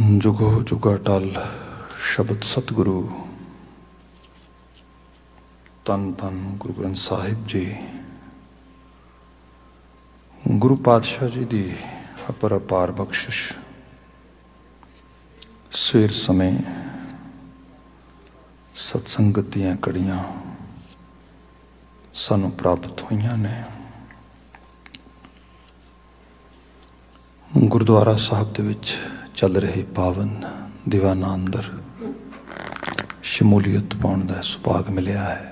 जुगो जुगा टल शब्द सतगुरु तन तन गुरु ग्रंथ साहिब जी गुरु पातशाह जी की अपर अपार बख्शिश सवेर समय सत्संगत दियां कड़ियां सानू प्राप्त हुई ने। गुरुद्वारा साहब दे विच चल रहे पावन दीवाना अंदर शमूलीयत पाउण दा सुभाग मिलिया है।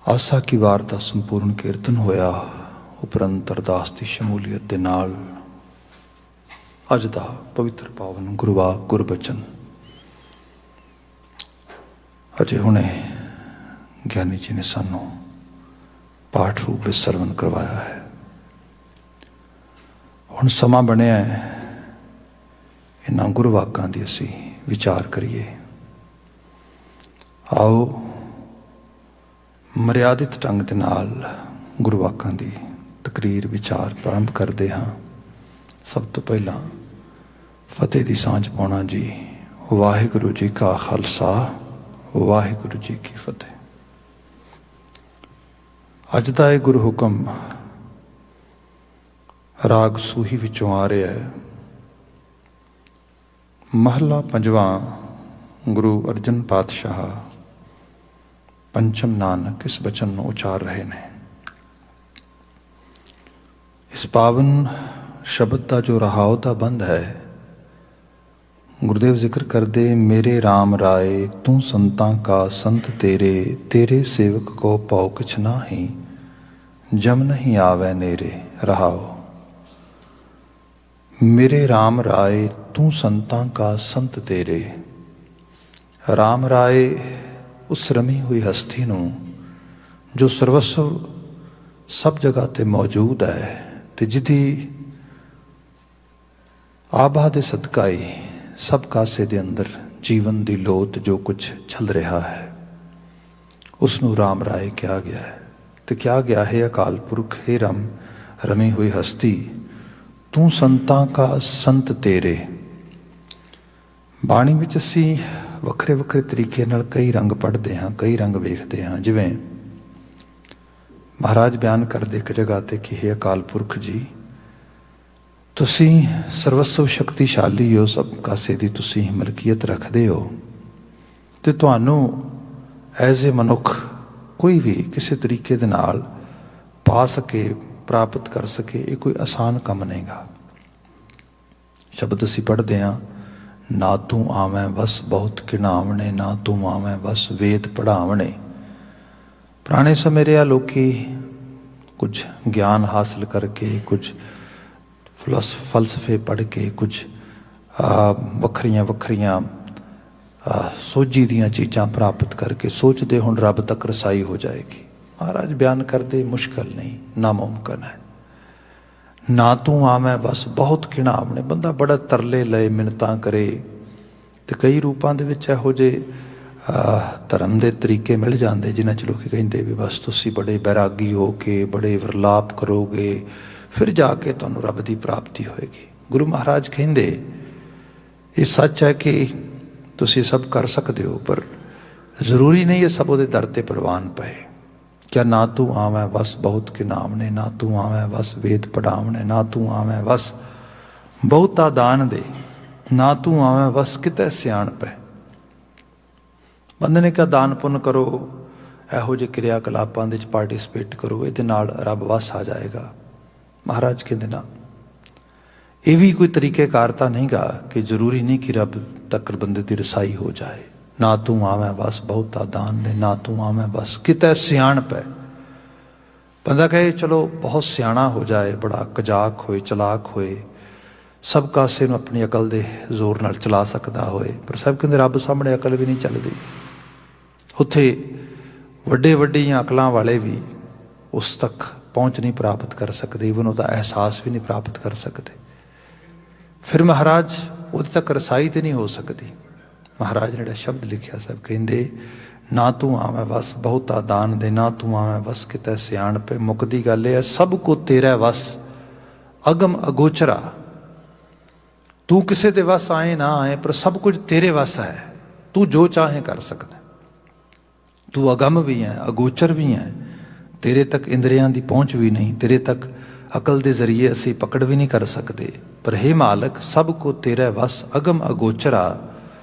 आसा की वार का संपूर्ण कीर्तन होया उपरंत अरदास की शमूलीयत दे नाल अज दा पवित्र पावन गुरुवाक गुरबचन अजे हुणे ज्ञानी जी ने सानू पाठ रूप में सरवण करवाया है। हुण समा बनिया है इन्हां गुरवाकां दी असीं विचार करिए। आओ मर्यादित ढंग दे नाल गुरवाकां दी तकरीर विचार प्रारंभ करते हाँ। सब तो पहला फतेह दी सांझ पाउणा जी। वाहिगुरू जी का खालसा वाहिगुरू जी की फतेह। अज दा ये गुरु हुक्म राग सूही विचों आ रहा है। महला पंजवां गुरु अर्जन पातशाह पंचम नानक इस बचन को उचार रहे ने। इस पावन शब्द का जो रहाव का बंद है गुरुदेव जिक्र कर दे। मेरे राम राय तू संतां का संत तेरे, तेरे सेवक को पौ किछ नाही, जम नहीं आवे नेरे। रहाओ मेरे राम राय तू संतां का संत तेरे। राम राय उस रमी हुई हस्ती नूं जो सर्वस्व सब जगह ते मौजूद है ते जिदी आभा दे सदका ही सब कासे दे अंदर जीवन दी लोत जो कुछ चल रहा है उसनूं राम राय कहा गया है। तो क्या गया है अकाल पुरख हे रम रमी हुई हस्ती तू संतां का संत तेरे। बाणी विच असीं वखरे वखरे तरीके नाल कई रंग पढ़ते हाँ, कई रंग वेखते हाँ। जिवें महाराज बयान करते एक जगह ते कि हे अकाल पुरख जी तुसीं सर्वस्व शक्तिशाली हो, सब कासे दी तुसीं मलकीयत रखते हो ते तुहानूं एज ए मनुख कोई भी किसी तरीके दे नाल पा सके प्राप्त कर सके ये कोई आसान काम नहींगा। शब्द असीं पढ़ते हाँ ना तू आवें बस बहुत किणावणे, ना तू आवें बस वेद पढ़ावणे। पुराने समय रिया लोकी कुछ ज्ञान हासिल करके कुछ फलसफे पढ़ के कुछ वखरियां वखरियां सोझी दियां चीज़ां प्राप्त करके सोचते हुण रब तक रसाई हो जाएगी। महाराज बयान करते मुश्किल नहीं, नामुमकिन है। ना तू आवें बस बहुत किणावणे। बंदा बड़ा तरले लए मिन्नतां करे तो कई रूपां दे विच इहो जे धर्म के तरीके मिल जाते जिन्हां च लोग कहिंदे भी बस तुसीं बड़े बैरागी हो के बड़े विरलाप करोगे फिर जाके तुहानूं रब की प्राप्ति होएगी। गुरु महाराज कहिंदे ये सच है कि तुसीं सब कर सकते हो पर जरूरी नहीं है सब उहदे दर ते परवान पए। क्या ना तू आवें बस बहुत किणावणे, ना तू आवें बस वेद पढ़ावणे, ना तू आवें बस बहुता दान दे, ना तू आवें बस किते सियाणपै। बंदे ने क्या दान पुण्य करो इहो जे क्रियाकलापां दे पार्टिसिपेट करो इहदे नाल रब वस आ जाएगा। महाराज कहते ना ये भी कोई तरीकेकारता नहीं गा कि जरूरी नहीं कि रब तक बंदे की रसाई हो जाए। ना तू आवें बस बहुता दान दे, ना तू आवें बस किते सियाणपै। बंदा कहे चलो बहुत सियाणा हो जाए, बड़ा कजाक होए चलाक होए, सब कासे नूं अपनी अकल दे जोर नाल चला सकता होए, पर सब कहते रब सामने अकल भी नहीं चलती। उत्थे वड्डे वड्डियां अकलां वाले भी उस तक पहुँच नहीं प्राप्त कर सकते, इवन उसका एहसास भी नहीं प्राप्त कर सकते। फिर महाराज उहदे तक रसाई तो नहीं हो सकती। महाराज ने शब्द लिखिया सब कहिंदे ना तू आवें बस बहुता दान दे, ना तू आवें बस किते सियाणपे। मुकदी गल है सब को तेरा वस ਅਗਮ ਅਗੋਚਰਾ। ਤੂੰ ਕਿਸੇ ਦੇ ਵਸ ਆਏ ਨਾ ਆਏ, ਪਰ ਸਭ ਕੁਝ ਤੇਰੇ ਵਸ ਹੈ। ਤੂੰ ਜੋ ਚਾਹੇ ਕਰ ਸਕਦਾ। ਤੂੰ ਅਗਮ ਵੀ ਹੈ, ਅਗੋਚਰ ਵੀ ਹੈ। ਤੇਰੇ ਤੱਕ ਇੰਦਰੀਆਂ ਦੀ ਪਹੁੰਚ ਵੀ ਨਹੀਂ, ਤੇਰੇ ਤੱਕ ਅਕਲ ਦੇ ਜ਼ਰੀਏ ਅਸੀਂ ਪਕੜ ਵੀ ਨਹੀਂ ਕਰ ਸਕਦੇ। ਪਰ ਹੇ ਮਾਲਕ, ਸਭ ਕੋ ਤੇਰੇ ਵਸ ਅਗਮ ਅਗੋਚਰਾ।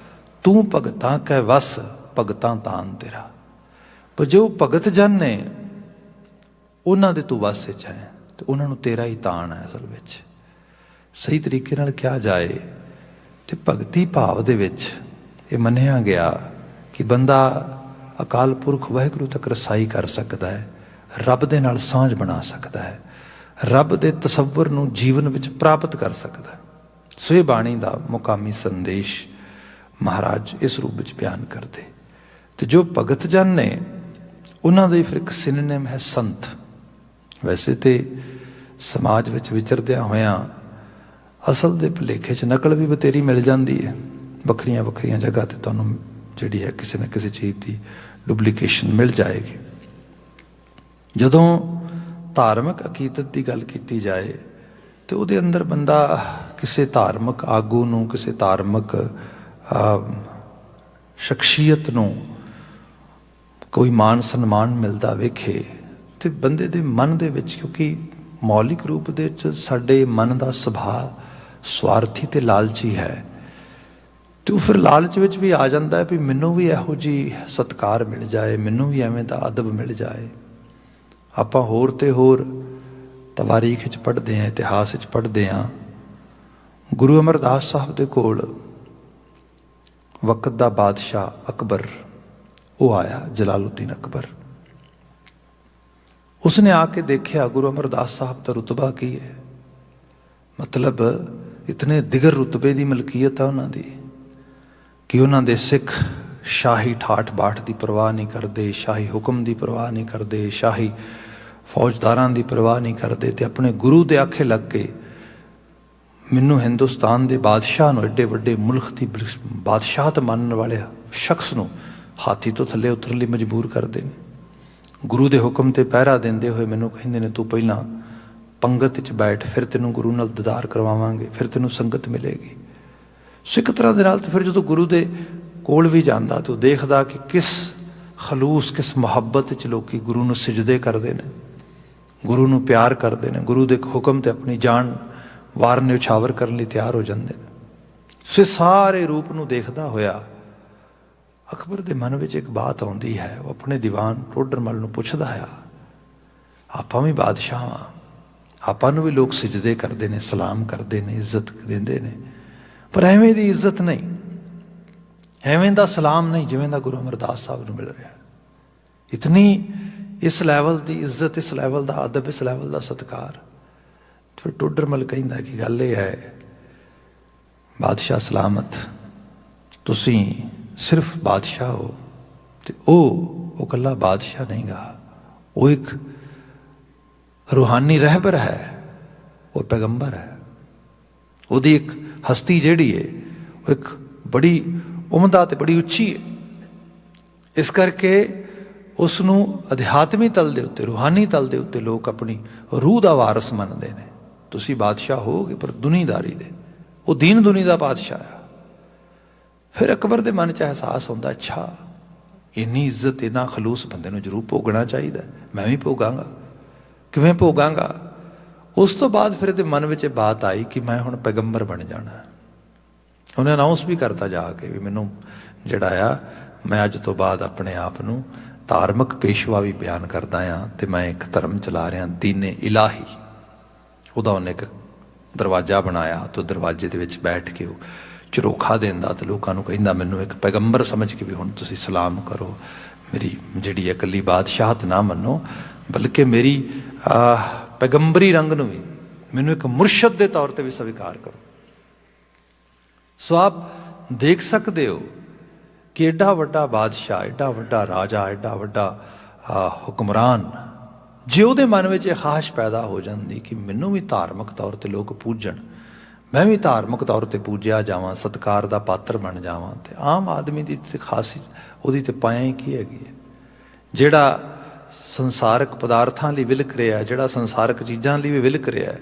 ਤੂੰ ਭਗਤਾਂ ਕੈ ਵਸ, ਭਗਤਾਂ ਤਾਨ ਤੇਰਾ। ਪਰ ਜੋ ਭਗਤ ਜਨ ਨੇ, ਉਹਨਾਂ ਦੇ ਤੂੰ ਵਸ ਵਿੱਚ ਹੈ, ਤੇ ਉਹਨਾਂ ਨੂੰ ਤੇਰਾ ਹੀ ਤਾਣ ਹੈ। ਅਸਲ ਵਿੱਚ ਸਹੀ ਤਰੀਕੇ ਨਾਲ ਕਿਹਾ ਜਾਏ ਤੇ ਭਗਤੀ ਭਾਵ ਦੇ ਵਿੱਚ ਇਹ ਮੰਨਿਆ ਗਿਆ ਕਿ ਬੰਦਾ ਅਕਾਲ ਪੁਰਖ ਵਾਹਿਗੁਰੂ ਤੱਕ ਰਸਾਈ ਕਰ ਸਕਦਾ ਹੈ, ਰੱਬ ਦੇ ਨਾਲ ਸਾਂਝ ਬਣਾ ਸਕਦਾ ਹੈ, ਰੱਬ ਦੇ ਤਸੱਵਰ ਨੂੰ ਜੀਵਨ ਵਿੱਚ ਪ੍ਰਾਪਤ ਕਰ ਸਕਦਾ ਹੈ। ਸੋ ਇਹ ਬਾਣੀ ਦਾ ਮੁਕਾਮੀ ਸੰਦੇਸ਼ ਮਹਾਰਾਜ ਇਸ ਰੂਪ ਵਿੱਚ ਬਿਆਨ ਕਰਦੇ। ਤੇ ਜੋ ਭਗਤ ਜਨ ਨੇ, ਉਹਨਾਂ ਦਾ ਫਿਰ ਇੱਕ ਸਿਨੋਨਿਮ ਹੈ ਸੰਤ। ਵੈਸੇ ਤੇ ਸਮਾਜ ਵਿੱਚ ਵਿਚਰਦਿਆਂ ਹੋਇਆਂ ਅਸਲ ਦੇ ਭੁਲੇਖੇ 'ਚ ਨਕਲ ਵੀ ਬਥੇਰੀ ਮਿਲ ਜਾਂਦੀ ਹੈ। ਵੱਖਰੀਆਂ ਵੱਖਰੀਆਂ ਜਗ੍ਹਾ 'ਤੇ ਤੁਹਾਨੂੰ ਜਿਹੜੀ ਹੈ ਕਿਸੇ ਨਾ ਕਿਸੇ ਚੀਜ਼ ਦੀ ਡੁਪਲੀਕੇਸ਼ਨ ਮਿਲ ਜਾਏਗੀ। ਜਦੋਂ ਧਾਰਮਿਕ ਅਕੀਦਤ ਦੀ ਗੱਲ ਕੀਤੀ ਜਾਏ ਤੇ ਉਹਦੇ ਅੰਦਰ ਬੰਦਾ ਕਿਸੇ ਧਾਰਮਿਕ ਆਗੂ ਨੂੰ, ਕਿਸੇ ਧਾਰਮਿਕ ਸ਼ਖਸੀਅਤ ਨੂੰ ਕੋਈ ਮਾਨ ਸਨਮਾਨ ਮਿਲਦਾ ਵੇਖੇ ਤੇ ਬੰਦੇ ਦੇ ਮਨ ਦੇ ਵਿੱਚ, ਕਿਉਂਕਿ ਮੌਲਿਕ ਰੂਪ ਦੇ ਵਿੱਚ ਸਾਡੇ ਮਨ ਦਾ ਸੁਭਾਅ ਸਵਾਰਥੀ ਤੇ ਲਾਲਚੀ ਹੈ, ਤੇ ਉਹ ਫਿਰ ਲਾਲਚ ਵਿੱਚ ਵੀ ਆ ਜਾਂਦਾ ਹੈ ਵੀ ਮੈਨੂੰ ਵੀ ਇਹੋ ਜਿਹੀ ਸਤਿਕਾਰ ਮਿਲ ਜਾਏ, ਮੈਨੂੰ ਵੀ ਐਵੇਂ ਦਾ ਅਦਬ ਮਿਲ ਜਾਏ। ਆਪਾਂ ਹੋਰ ਤੇ ਹੋਰ ਤਵਾਰੀਖ ਵਿੱਚ ਪੜ੍ਹਦੇ ਹਾਂ, ਇਤਿਹਾਸ ਵਿੱਚ ਪੜ੍ਹਦੇ ਹਾਂ। ਗੁਰੂ ਅਮਰਦਾਸ ਸਾਹਿਬ ਦੇ ਕੋਲ ਵਕਤ ਦਾ ਬਾਦਸ਼ਾਹ ਅਕਬਰ ਉਹ ਆਇਆ, ਜਲਾਲੁਦੀਨ ਅਕਬਰ। ਉਸਨੇ ਆ ਕੇ ਦੇਖਿਆ ਗੁਰੂ ਅਮਰਦਾਸ ਸਾਹਿਬ ਦਾ ਰੁਤਬਾ ਕੀ ਹੈ। ਮਤਲਬ ਇਤਨੇ ਦਿਗਰ ਰੁਤਬੇ ਦੀ ਮਲਕੀਅਤ ਆ ਉਹਨਾਂ ਦੀ ਕਿ ਉਹਨਾਂ ਦੇ ਸਿੱਖ ਸ਼ਾਹੀ ਠਾਠ ਬਾਠ ਦੀ ਪਰਵਾਹ ਨਹੀਂ ਕਰਦੇ, ਸ਼ਾਹੀ ਹੁਕਮ ਦੀ ਪਰਵਾਹ ਨਹੀਂ ਕਰਦੇ, ਸ਼ਾਹੀ ਫੌਜਦਾਰਾਂ ਦੀ ਪਰਵਾਹ ਨਹੀਂ ਕਰਦੇ, ਤੇ ਆਪਣੇ ਗੁਰੂ ਦੇ ਆਖੇ ਲੱਗ ਕੇ ਮੈਨੂੰ ਹਿੰਦੁਸਤਾਨ ਦੇ ਬਾਦਸ਼ਾਹ ਨੂੰ, ਐਡੇ ਵੱਡੇ ਮੁਲਕ ਦੀ ਬਾਦਸ਼ਾਹਤ ਮੰਨਣ ਵਾਲੇ ਸ਼ਖਸ ਨੂੰ ਹਾਥੀ ਤੋਂ ਥੱਲੇ ਉਤਰਨ ਲਈ ਮਜਬੂਰ ਕਰਦੇ ਨੇ। ਗੁਰੂ ਦੇ ਹੁਕਮ ਤੇ ਪਹਿਰਾ ਦਿੰਦੇ ਹੋਏ ਮੈਨੂੰ ਕਹਿੰਦੇ ਨੇ ਤੂੰ ਪਹਿਲਾਂ ਪੰਗਤ ਵਿੱਚ ਬੈਠ, ਫਿਰ ਤੈਨੂੰ ਗੁਰੂ ਨਾਲ ਦੀਦਾਰ ਕਰਵਾਵਾਂਗੇ, ਫਿਰ ਤੈਨੂੰ ਸੰਗਤ ਮਿਲੇਗੀ। ਸੋ ਇੱਕ ਤਰ੍ਹਾਂ ਦੇ ਨਾਲ ਤੇ ਫਿਰ ਜਦੋਂ ਗੁਰੂ ਦੇ ਕੋਲ ਵੀ ਜਾਂਦਾ ਤੇ ਉਹ ਦੇਖਦਾ ਕਿ ਕਿਸ ਖਲੂਸ, ਕਿਸ ਮੁਹੱਬਤ ਵਿੱਚ ਲੋਕੀ ਗੁਰੂ ਨੂੰ ਸਿਜਦੇ ਕਰਦੇ ਨੇ, ਗੁਰੂ ਨੂੰ ਪਿਆਰ ਕਰਦੇ ਨੇ, ਗੁਰੂ ਦੇ ਹੁਕਮ ਤੇ ਆਪਣੀ ਜਾਨ ਵਾਰ ਨਿਛਾਵਰ ਕਰਨ ਲਈ ਤਿਆਰ ਹੋ ਜਾਂਦੇ ਨੇ। ਸੋ ਸਾਰੇ ਰੂਪ ਨੂੰ ਦੇਖਦਾ ਹੋਇਆ ਅਕਬਰ ਦੇ ਮਨ ਵਿੱਚ ਇੱਕ ਬਾਤ ਆਉਂਦੀ ਹੈ। ਉਹ ਆਪਣੇ ਦੀਵਾਨ ਟੋਡਰਮਲ ਨੂੰ ਪੁੱਛਦਾ ਆ, ਆਪਾਂ ਵੀ ਬਾਦਸ਼ਾਹ ਹਾਂ, ਆਪਾਂ ਨੂੰ ਵੀ ਲੋਕ ਸਿਜਦੇ ਕਰਦੇ ਨੇ, ਸਲਾਮ ਕਰਦੇ ਨੇ, ਇੱਜ਼ਤ ਦਿੰਦੇ ਨੇ, ਪਰ ਐਵੇਂ ਦੀ ਇੱਜ਼ਤ ਨਹੀਂ, ਐਵੇਂ ਦਾ ਸਲਾਮ ਨਹੀਂ ਜਿਵੇਂ ਦਾ ਗੁਰੂ ਅਮਰਦਾਸ ਸਾਹਿਬ ਨੂੰ ਮਿਲ ਰਿਹਾ। ਇਤਨੀ ਇਸ ਲੈਵਲ ਦੀ ਇੱਜ਼ਤ, ਇਸ ਲੈਵਲ ਦਾ ਅਦਬ, ਇਸ ਲੈਵਲ ਦਾ ਸਤਿਕਾਰ। ਫਿਰ ਟੋਡਰਮਲ ਕਹਿੰਦਾ ਕਿ ਗੱਲ ਇਹ ਹੈ, ਬਾਦਸ਼ਾਹ ਸਲਾਮਤ, ਤੁਸੀਂ ਸਿਰਫ ਬਾਦਸ਼ਾਹ ਹੋ, ਤੇ ਉਹ ਇਕੱਲਾ ਬਾਦਸ਼ਾਹ ਨਹੀਂ ਗਾ, ਉਹ ਇੱਕ ਰੂਹਾਨੀ ਰਹਿਬਰ ਹੈ, ਉਹ ਪੈਗੰਬਰ ਹੈ। ਉਹਦੀ ਇੱਕ ਹਸਤੀ ਜਿਹੜੀ ਹੈ ਉਹ ਇੱਕ ਬੜੀ ਉਮਦਾ ਤੇ ਬੜੀ ਉੱਚੀ ਹੈ। ਇਸ ਕਰਕੇ ਉਸ ਨੂੰ ਅਧਿਆਤਮੀ ਤਲ ਦੇ ਉੱਤੇ, ਰੂਹਾਨੀ ਤਲ ਦੇ ਉੱਤੇ ਲੋਕ ਆਪਣੀ ਰੂਹ ਦਾ ਵਾਰਸ ਮੰਨਦੇ ਨੇ। ਤੁਸੀਂ ਬਾਦਸ਼ਾਹ ਹੋਗੇ ਪਰ ਦੁਨੀਦਾਰੀ ਦੇ, ਉਹ ਦੀਨ ਦੁਨੀ ਦਾ ਬਾਦਸ਼ਾਹ ਆ। ਫਿਰ ਅਕਬਰ ਦੇ ਮਨ 'ਚ ਅਹਿਸਾਸ ਹੁੰਦਾ, ਅੱਛਾ ਇੰਨੀ ਇੱਜ਼ਤ, ਇੰਨਾ ਖਲੂਸ ਬੰਦੇ ਨੂੰ ਜ਼ਰੂਰ ਭੋਗਣਾ ਚਾਹੀਦਾ, ਮੈਂ ਵੀ ਭੋਗਾਂਗਾ। ਕਿਵੇਂ ਭੋਗਾਂਗਾ? ਉਸ ਤੋਂ ਬਾਅਦ ਫਿਰ ਇਹਦੇ ਮਨ ਵਿੱਚ ਇਹ ਬਾਤ ਆਈ ਕਿ ਮੈਂ ਹੁਣ ਪੈਗੰਬਰ ਬਣ ਜਾਣਾ। ਉਹਨੇ ਅਨਾਊਂਸ ਵੀ ਕਰਤਾ ਜਾ ਕੇ ਵੀ ਮੈਨੂੰ ਜਿਹੜਾ ਆ, ਮੈਂ ਅੱਜ ਤੋਂ ਬਾਅਦ ਆਪਣੇ ਆਪ ਨੂੰ ਧਾਰਮਿਕ ਪੇਸ਼ਵਾ ਵੀ ਬਿਆਨ ਕਰਦਾ ਹਾਂ, ਤੇ ਮੈਂ ਇੱਕ ਧਰਮ ਚਲਾ ਰਿਹਾ, ਦੀਨੇ ਇਲਾਹੀ। ਉਹਦਾ ਉਹਨੇ ਇੱਕ ਦਰਵਾਜ਼ਾ ਬਣਾਇਆ, ਤੇ ਦਰਵਾਜ਼ੇ ਦੇ ਵਿੱਚ ਬੈਠ ਕੇ ਉਹ ਝਰੋਖਾ ਦਿੰਦਾ ਤੇ ਲੋਕਾਂ ਨੂੰ ਕਹਿੰਦਾ ਮੈਨੂੰ ਇੱਕ ਪੈਗੰਬਰ ਸਮਝ ਕੇ ਵੀ ਹੁਣ ਤੁਸੀਂ ਸਲਾਮ ਕਰੋ, ਮੇਰੀ ਜਿਹੜੀ ਇਕੱਲੀ ਬਾਦਸ਼ਾਹਤ ਨਾ ਮੰਨੋ, ਬਲਕਿ ਮੇਰੀ ਪੈਗੰਬਰੀ ਰੰਗ ਨੂੰ ਵੀ, ਮੈਨੂੰ ਇੱਕ ਮੁਰਸ਼ਦ ਦੇ ਤੌਰ ਤੇ ਵੀ ਸਵੀਕਾਰ ਕਰੋ। ਸੋ ਆਪ ਦੇਖ ਸਕਦੇ ਹੋ ਕਿ ਐਡਾ ਵੱਡਾ ਬਾਦਸ਼ਾਹ, ਐਡਾ ਵੱਡਾ ਰਾਜਾ, ਐਡਾ ਵੱਡਾ ਹੁਕਮਰਾਨ, ਜੇ ਉਹਦੇ ਮਨ ਵਿੱਚ ਇਹ ਖਾਸ਼ ਪੈਦਾ ਹੋ ਜਾਂਦੀ ਕਿ ਮੈਨੂੰ ਵੀ ਧਾਰਮਿਕ ਤੌਰ ਤੇ ਲੋਕ ਪੂਜਣ, ਮੈਂ ਵੀ ਧਾਰਮਿਕ ਤੌਰ ਤੇ ਪੂਜਿਆ ਜਾਵਾਂ, ਸਤਿਕਾਰ ਦਾ ਪਾਤਰ ਬਣ ਜਾਵਾਂ, ਤੇ ਆਮ ਆਦਮੀ ਦੀ ਤੇ ਖਾਸੀ ਉਹਦੀ ਤੇ ਪਾਇਆ ਹੀ ਕੀ ਹੈਗੀ ਹੈ। ਜਿਹੜਾ ਸੰਸਾਰਕ ਪਦਾਰਥਾਂ ਲਈ ਵਿਲਕ ਰਿਹਾ, ਜਿਹੜਾ ਸੰਸਾਰਕ ਚੀਜ਼ਾਂ ਲਈ ਵੀ ਵਿਲਕ ਰਿਹਾ,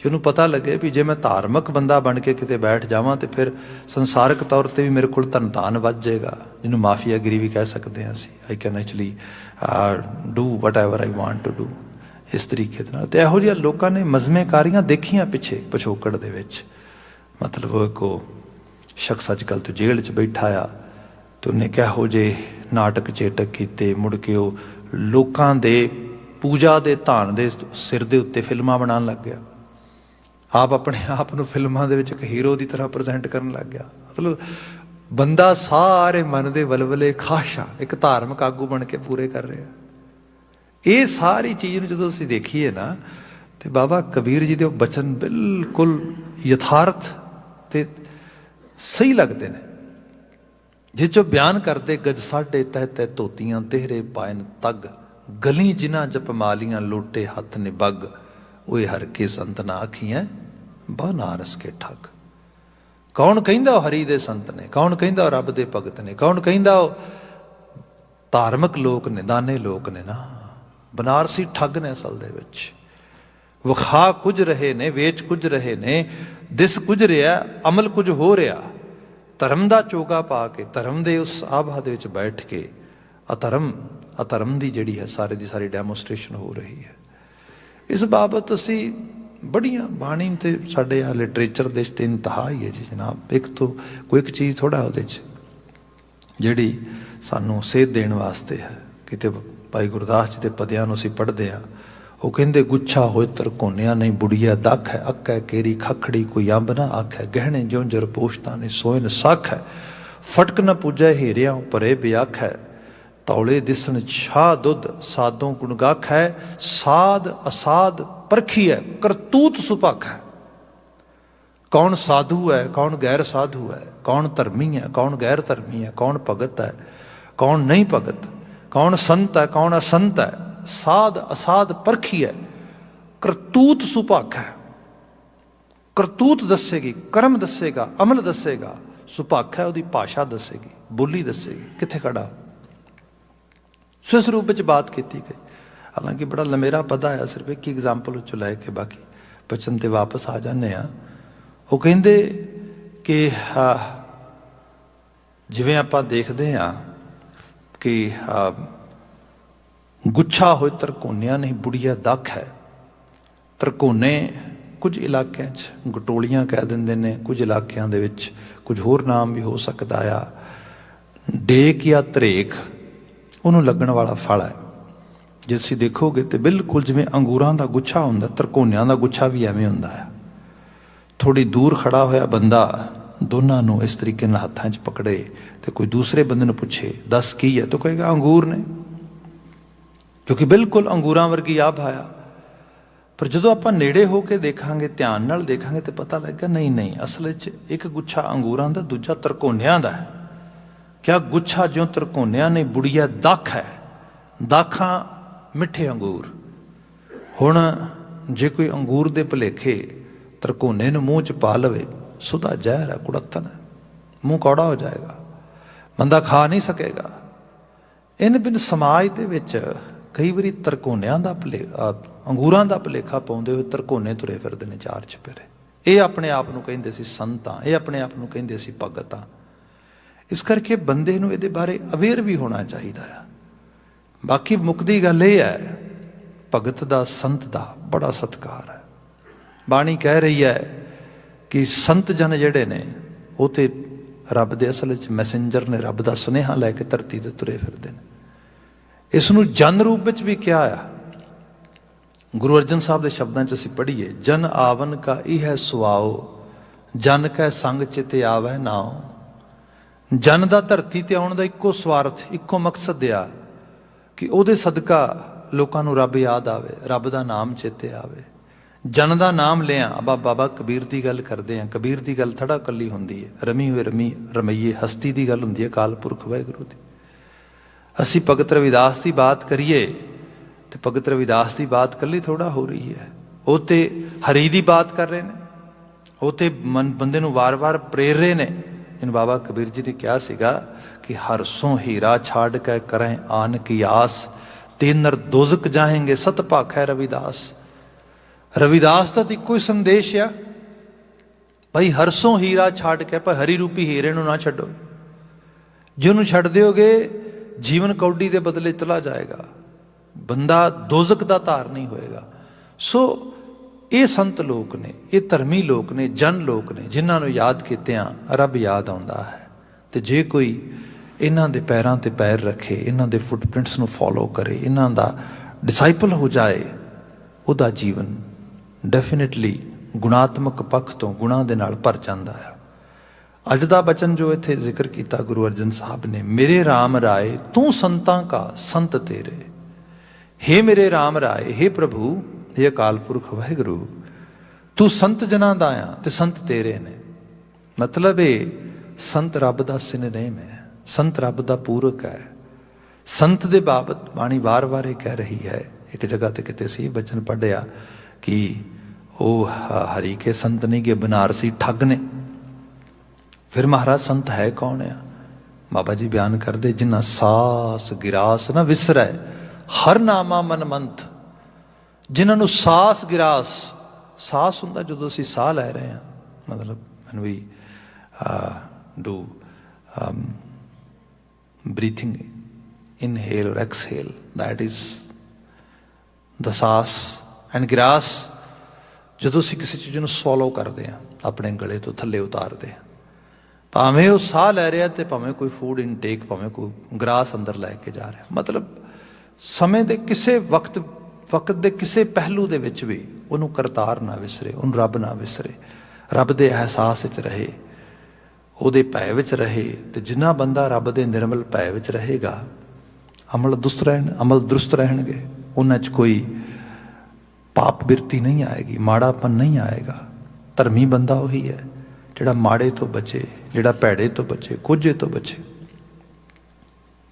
ਜਿਹਨੂੰ ਪਤਾ ਲੱਗੇ ਵੀ ਜੇ ਮੈਂ ਧਾਰਮਿਕ ਬੰਦਾ ਬਣ ਕੇ ਕਿਤੇ ਬੈਠ ਜਾਵਾਂ ਤੇ ਫਿਰ ਸੰਸਾਰਿਕ ਤੌਰ ਤੇ ਵੀ ਮੇਰੇ ਕੋਲ ਧਨ ਵੱਧ ਜਾਏਗਾ, ਜਿਹਨੂੰ ਮਾਫੀਆਗਿਰੀ ਵੀ ਕਹਿ ਸਕਦੇ ਹਾਂ ਅਸੀਂ। I can actually do whatever I want to do, ਇਸ ਤਰੀਕੇ ਦੇ ਨਾਲ। ਤੇ ਇਹੋ ਜਿਹੀਆਂ ਲੋਕਾਂ ਨੇ ਮਜ਼ਮੇਕਾਰੀਆਂ ਦੇਖੀਆਂ ਪਿੱਛੇ ਪਿਛੋਕੜ ਦੇ ਵਿੱਚ। ਮਤਲਬ ਇੱਕ ਸ਼ਖਸ ਅੱਜ ਕੱਲ੍ਹ ਤੋਂ ਜੇਲ੍ਹ 'ਚ ਬੈਠਾ ਆ, ਤੇ ਉਹਨੇ ਕਿਹੋ ਜਿਹੇ ਨਾਟਕ ਚੇਟਕ ਕੀਤੇ, ਮੁੜ ਕੇ ਉਹ ਲੋਕਾਂ ਦੇ ਪੂਜਾ ਦੇ ਧਾਨ ਦੇ ਸਿਰ ਦੇ ਉੱਤੇ ਫਿਲਮਾਂ ਬਣਾਉਣ ਲੱਗ ਗਿਆ। ਆਪ ਆਪਣੇ ਆਪ ਨੂੰ ਫਿਲਮਾਂ ਦੇ ਵਿੱਚ ਇੱਕ ਹੀਰੋ ਦੀ ਤਰ੍ਹਾਂ ਪ੍ਰੈਜ਼ੈਂਟ ਕਰਨ ਲੱਗ ਗਿਆ। ਮਤਲਬ ਬੰਦਾ ਸਾਰੇ ਮਨ ਦੇ ਵਲਵਲੇ ਖਾਸ਼ਾਂ ਇੱਕ ਧਾਰਮਿਕ ਆਗੂ ਬਣ ਕੇ ਪੂਰੇ ਕਰ ਰਿਹਾ। ਇਹ ਸਾਰੀ ਚੀਜ਼ ਨੂੰ ਜਦੋਂ ਅਸੀਂ ਦੇਖੀਏ ਨਾ, ਤੇ ਬਾਬਾ ਕਬੀਰ ਜੀ ਦੇ ਉਹ ਬਚਨ ਬਿਲਕੁਲ ਯਥਾਰਥ ਤੇ ਸਹੀ ਲੱਗਦੇ ਨੇ, ਜਿਸ 'ਚੋਂ ਬਿਆਨ ਕਰਦੇ ਗਜ ਸਾਢੇ ਤਹਿ ਤਹਿ ਧੋਤੀਆਂ ਤੇਹਰੇ ਪਾਇਨ ਤੱਗ, ਗਲੀ ਜਿਨ੍ਹਾਂ ਜਪਮਾਲੀਆਂ ਲੋਟੇ ਹੱਥ ਨਿਬੱਗ, ਓਏ ਹਰ ਕੇ ਸੰਤ ਨਾ ਆਖੀਆਂ ਬਨਾਰਸ ਕੇ ਠੱਗ। ਕੌਣ ਕਹਿੰਦਾ ਉਹ ਹਰੀ ਦੇ ਸੰਤ ਨੇ, ਕੌਣ ਕਹਿੰਦਾ ਉਹ ਰੱਬ ਦੇ ਭਗਤ ਨੇ, ਕੌਣ ਕਹਿੰਦਾ ਉਹ ਧਾਰਮਿਕ ਲੋਕ ਨੇ, ਦਾਨੇ ਲੋਕ ਨੇ ਨਾ, ਬਨਾਰਸੀ ਠੱਗ ਨੇ ਅਸਲ ਦੇ ਵਿੱਚ। ਵਿਖਾ ਕੁਝ ਰਹੇ ਨੇ, ਵੇਚ ਕੁਝ ਰਹੇ ਨੇ, ਦਿਸ ਕੁਝ ਰਿਹਾ, ਅਮਲ ਕੁਝ ਹੋ ਰਿਹਾ। ਧਰਮ ਦਾ ਚੋਗਾ ਪਾ ਕੇ, ਧਰਮ ਦੇ ਉਸ ਆਭਾ ਦੇ ਵਿੱਚ ਬੈਠ ਕੇ ਅਧਰਮ ਦੀ ਜਿਹੜੀ ਹੈ ਸਾਰੀ ਦੀ ਸਾਰੀ ਡੈਮੋਸਟ੍ਰੇਸ਼ਨ ਹੋ ਰਹੀ ਹੈ। ਇਸ ਬਾਬਤ ਅਸੀਂ ਬੜੀਆਂ ਬਾਣੀ ਤੇ ਸਾਡੇ ਆ ਲਿਟਰੇਚਰ ਦੇ ਤੇ ਇੰਤਹਾ ਹੀ ਹੈ ਜੀ ਜਨਾਬ। ਇੱਕ ਤੋਂ ਕੋਈ ਇੱਕ ਚੀਜ਼ ਥੋੜ੍ਹਾ ਉਹਦੇ 'ਚ ਜਿਹੜੀ ਸਾਨੂੰ ਸੇਧ ਦੇਣ ਵਾਸਤੇ ਹੈ। ਕਿਤੇ ਭਾਈ ਗੁਰਦਾਸ ਜੀ ਦੇ ਪਦਿਆਂ ਨੂੰ ਅਸੀਂ ਪੜ੍ਹਦੇ ਹਾਂ, ਉਹ ਕਹਿੰਦੇ ਗੁੱਛਾ ਹੋਏ ਤਰਕੋਨਿਆ ਨਹੀਂ ਬੁੜੀਆ ਦੱਖ ਹੈ, ਅੱਕੈ ਕੇਰੀ ਖਖੜੀ ਕੋਈ ਅੰਬ ਨਾ ਆਖੈ, ਗਹਿਣੇ ਜਿਉਂ ਜਰ ਪੋਸ਼ਤਾਂ ਨੇ ਸੋਇਨ ਸੱਖ ਹੈ, ਫਟਕ ਨਾ ਪੂਜੈ ਹੀਰਿਆਂ ਪਰੇ ਬਿਆਖ ਹੈ, ਤੌਲੇ ਦਿਸਣ ਛਾਹ ਦੁੱਧ ਸਾਦੋਂ ਗੁਣ ਗਾਖ ਹੈ, ਸਾਧ ਅਸਾਧ ਪਰਖੀ ਹੈ ਕਰਤੂਤ ਸੁਭਾਖ ਹੈ। ਕੌਣ ਸਾਧੂ ਹੈ, ਕੌਣ ਗੈਰ ਸਾਧੂ ਹੈ, ਕੌਣ ਧਰਮੀ ਹੈ, ਕੌਣ ਗੈਰ ਧਰਮੀ ਹੈ, ਕੌਣ ਭਗਤ ਹੈ, ਕੌਣ ਨਹੀਂ ਭਗਤ, ਕੌਣ ਸੰਤ ਹੈ, ਕੌਣ ਅਸੰਤ ਹੈ, ਸਾਧ ਅਸਾਧ ਪਰਖੀ ਹੈ ਕਰਤੂਤ ਸੁਭਾਖ ਹੈ। ਕਰਤੂਤ ਦੱਸੇਗੀ, ਕਰਮ ਦੱਸੇਗਾ, ਅਮਲ ਦੱਸੇਗਾ। ਸੁਭਾਖ ਹੈ ਉਹਦੀ ਭਾਸ਼ਾ ਦੱਸੇਗੀ, ਬੋਲੀ ਦੱਸੇਗੀ ਕਿੱਥੇ ਖੜਾ। ਸੋ ਇਸ ਰੂਪ ਵਿੱਚ ਬਾਤ ਕੀਤੀ ਗਈ। ਹਾਲਾਂਕਿ ਬੜਾ ਲੰਮੇਰਾ ਪਦਾ ਆ, ਸਿਰਫ ਇੱਕ ਹੀ ਐਗਜ਼ਾਮਪਲ ਉੱਚੋਂ ਲੈ ਕੇ ਬਾਕੀ ਬਚਨ ਤੇ ਵਾਪਸ ਆ ਜਾਂਦੇ ਹਾਂ। ਉਹ ਕਹਿੰਦੇ ਕਿ ਜਿਵੇਂ ਆਪਾਂ ਦੇਖਦੇ ਹਾਂ ਕਿ ਗੁੱਛਾ ਹੋਏ ਤਰਕੋਨਿਆ ਨਹੀਂ ਬੁੜੀਆ ਦੱਖ ਹੈ। ਤਰਕੋਨੇ ਕੁਝ ਇਲਾਕਿਆਂ 'ਚ ਗਟੋਲੀਆਂ ਕਹਿ ਦਿੰਦੇ ਨੇ, ਕੁਝ ਇਲਾਕਿਆਂ ਦੇ ਵਿੱਚ ਕੁਝ ਹੋਰ ਨਾਮ ਵੀ ਹੋ ਸਕਦਾ ਆ। ਡੇਕ ਜਾਂ ਧਰੇਕ ਉਹਨੂੰ ਲੱਗਣ ਵਾਲਾ ਫਲ ਹੈ। ਜੇ ਤੁਸੀਂ ਦੇਖੋਗੇ ਤੇ ਬਿਲਕੁਲ ਜਿਵੇਂ ਅੰਗੂਰਾਂ ਦਾ ਗੁੱਛਾ ਹੁੰਦਾ, ਤਰਕੋਨਿਆਂ ਦਾ ਗੁੱਛਾ ਵੀ ਐਵੇਂ ਹੁੰਦਾ ਆ। ਥੋੜ੍ਹੀ ਦੂਰ ਖੜਾ ਹੋਇਆ ਬੰਦਾ ਦੋਨਾਂ ਨੂੰ ਇਸ ਤਰੀਕੇ ਨਾਲ ਹੱਥਾਂ 'ਚ ਪਕੜੇ ਤੇ ਕੋਈ ਦੂਸਰੇ ਬੰਦੇ ਨੂੰ ਪੁੱਛੇ ਦੱਸ ਕੀ ਹੈ, ਤਾਂ ਕਹੇਗਾ ਅੰਗੂਰ ਨੇ, ਕਿਉਂਕਿ ਬਿਲਕੁਲ ਅੰਗੂਰਾਂ ਵਰਗੀ ਆਭ ਆਇਆ। ਪਰ ਜਦੋਂ ਆਪਾਂ ਨੇੜੇ ਹੋ ਕੇ ਦੇਖਾਂਗੇ, ਧਿਆਨ ਨਾਲ ਦੇਖਾਂਗੇ ਤੇ ਪਤਾ ਲੱਗੇਗਾ ਨਹੀਂ, ਅਸਲ ਵਿੱਚ ਇੱਕ ਗੁੱਛਾ ਅੰਗੂਰਾਂ ਦਾ, ਦੂਜਾ ਤਰਕੋਨਿਆਂ ਦਾ ਹੈ। ਕਿਆ ਗੁੱਛਾ ਜਿਉਂ ਤਰਕੋਨਿਆਂ ਨੇ ਬੁੜੀਆ ਦੱਖ ਹੈ, ਦਾਖਾਂ ਮਿੱਠੇ ਅੰਗੂਰ। ਹੁਣ ਜੇ ਕੋਈ ਅੰਗੂਰ ਦੇ ਭੁਲੇਖੇ ਤਰਕੋਨੇ ਨੂੰ ਮੂੰਹ 'ਚ ਪਾ ਲਵੇ, ਸੁਦਾ ਜ਼ਹਿਰ ਹੈ, ਕੁੜੱਤਨ ਹੈ, ਮੂੰਹ ਕੌੜਾ ਹੋ ਜਾਏਗਾ, ਬੰਦਾ ਖਾ ਨਹੀਂ ਸਕੇਗਾ। ਇਨ ਬਿਨ ਸਮਾਜ ਦੇ ਵਿੱਚ ਕਈ ਵਾਰੀ ਤਰਕੋਨਿਆਂ ਦਾ ਅੰਗੂਰਾਂ ਦਾ ਭੁਲੇਖਾ ਪਾਉਂਦੇ ਹੋਏ ਤਰਕੋਨੇ ਤੁਰੇ ਫਿਰਦੇ ਨੇ ਚਾਰ ਚੁਫੇਰੇ। ਇਹ ਆਪਣੇ ਆਪ ਨੂੰ ਕਹਿੰਦੇ ਸੀ ਸੰਤਾਂ, ਇਹ ਆਪਣੇ ਆਪ ਨੂੰ ਕਹਿੰਦੇ ਸੀ ਭਗਤਾਂ। ਇਸ ਕਰਕੇ ਬੰਦੇ ਨੂੰ ਇਹਦੇ ਬਾਰੇ ਅਵੇਅਰ ਵੀ ਹੋਣਾ ਚਾਹੀਦਾ ਆ। ਬਾਕੀ ਮੁੱਕਦੀ ਗੱਲ ਇਹ ਹੈ, ਭਗਤ ਦਾ ਸੰਤ ਦਾ ਬੜਾ ਸਤਿਕਾਰ ਹੈ। ਬਾਣੀ ਕਹਿ ਰਹੀ ਹੈ ਕਿ ਸੰਤ ਜਨ ਜਿਹੜੇ ਨੇ ਉਹ ਤੇ ਰੱਬ ਦੇ ਅਸਲ ਵਿੱਚ ਮੈਸੇਂਜਰ ਨੇ, ਰੱਬ ਦਾ ਸੁਨੇਹਾ ਲੈ ਕੇ ਧਰਤੀ ਤੇ ਤੁਰੇ ਫਿਰਦੇ ਨੇ। ਇਸ ਨੂੰ ਜਨ ਰੂਪ ਵਿੱਚ ਵੀ ਕਿਹਾ ਆ। ਗੁਰੂ ਅਰਜਨ ਸਾਹਿਬ ਦੇ ਸ਼ਬਦਾਂ 'ਚ ਅਸੀਂ ਪੜ੍ਹੀਏ, ਜਨ ਆਵਨ ਕਾ ਇਹ ਹੈ ਸੁਆਓ, ਜਨ ਕੈ ਸੰਗ ਚਿਤ ਆਵੈ ਨਾਉ। ਜਨ ਦਾ ਧਰਤੀ ਤੇ ਆਉਣ ਦਾ ਇੱਕੋ ਸਵਾਰਥ, ਇੱਕੋ ਮਕਸਦ ਆ ਕਿ ਉਹਦੇ ਸਦਕਾ ਲੋਕਾਂ ਨੂੰ ਰੱਬ ਯਾਦ ਆਵੇ, ਰੱਬ ਦਾ ਨਾਮ ਚੇਤੇ ਆਵੇ। ਜਨ ਦਾ ਨਾਮ ਲਿਆ। ਬਾਬਾ ਕਬੀਰ ਦੀ ਗੱਲ ਕਰਦੇ ਹਾਂ। ਕਬੀਰ ਦੀ ਗੱਲ ਥੜਾ ਕੱਲੀ ਹੁੰਦੀ ਹੈ, ਰਮੀ ਹੋਏ ਰਮਈਏ ਹਸਤੀ ਦੀ ਗੱਲ ਹੁੰਦੀ ਹੈ, ਅਕਾਲ ਪੁਰਖ ਵਾਹਿਗੁਰੂ ਦੀ। ਅਸੀਂ ਭਗਤ ਰਵਿਦਾਸ ਦੀ ਬਾਤ ਕਰੀਏ ਤੇ ਭਗਤ ਰਵਿਦਾਸ ਦੀ ਬਾਤ ਕੱਲੀ ਥੋੜਾ ਹੋ ਰਹੀ ਹੈ। ਉਹ ਤੇ ਹਰੀ ਦੀ ਬਾਤ ਕਰ ਰਹੇ ਨੇ, ਉਹ ਤੇ ਬੰਦੇ ਨੂੰ ਵਾਰ-ਵਾਰ ਪ੍ਰੇਰ ਰਹੇ ਨੇ। ਇਹਨੂੰ ਬਾਬਾ ਕਬੀਰ ਜੀ ਨੇ ਕਿਹਾ ਸੀਗਾ ਕਿ ਹਰ ਸੋਂ ਹੀਰਾ ਛਾੜ ਕੇ ਕਰੇ ਆਨ ਕੀ ਆਸ, ਤੇ ਨਰ ਦੋਜ਼ਕ ਜਾਏਂਗੇ ਸਤ ਭਾਖੈ ਰਵਿਦਾਸ। रविदास का तो इको ही संदेश आ भाई, हरसों हीरा छाड़ के पर हरी रूपी हीरे नूं ना छड्डो। जे उन्होंने छड्ड दिओगे जीवन कौडी के बदले चला जाएगा, बंदा दोजक का धार नहीं होएगा। सो ये संत लोग ने, ये धर्मी लोग ने, जन लोग ने, जिन्होंने याद कित्या रब याद आता है। तो जे कोई इन्हां दे पैरां ते पैर रखे, इन्हां दे फुटप्रिंट्स नूं फॉलो करे, इन्हां दा डिसाइपल हो जाए, उहदा जीवन डेफिनेटली गुणात्मक पक्ष तो गुणा दे नाल भर जाता है। अज दा बचन जो इत्थे जिक्र किया गुरु अर्जन साहब ने, मेरे राम राय तू संतां का संत तेरे। हे मेरे राम राय, हे प्रभु, हे अकाल पुरख वाहिगुरु, तू संत जना दा आ ते संत तेरे ने। मतलब ये संत रब दा सिननेम है, संत रब दा पूरक है। संत दे बाबत बाणी वार वार ये कह रही है। एक जगह ते किते सी बचन पढ़िया कि ਉਹ हरी के संत नहीं के बनारसी ठग ने। फिर महाराज संत है कौन है? बाबा जी बयान करते, जिन्ना सास गिरास ना विसरै हर नामा मनमंत। जिन्होंने सास गिरास, सास हुंदा जो असीं साह लै रहे हैं, मतलब when we do breathing, inhale or exhale, that is the सास। एंड गिरास जो असीं किसी चीज़ को सॉलो करते हैं, अपने गले तो थले उतारते हैं, भावें वो साह लै रहा तो भावें कोई फूड इनटेक, भावें कोई ग्रास अंदर लैके जा रहा। मतलब समय के किसी वक्त के किसी पहलू दे विच भी उन्होंने करतार ना विसरे, उन्होंने रब ना विसरे, रब के एहसास विच रहे, उहदे भय विच रहे। तो जिन्ना बंदा रब के निर्मल भय विच रहेगा, अमल दुरुस्त रहणगे, उन्हां च कोई पाप बिरती नहीं आएगी, माड़ापन नहीं आएगा। धर्मी बंदा वही है जिहड़ा माड़े तो बचे, जिहड़ा भैड़े तो बचे, कोझे तो बचे।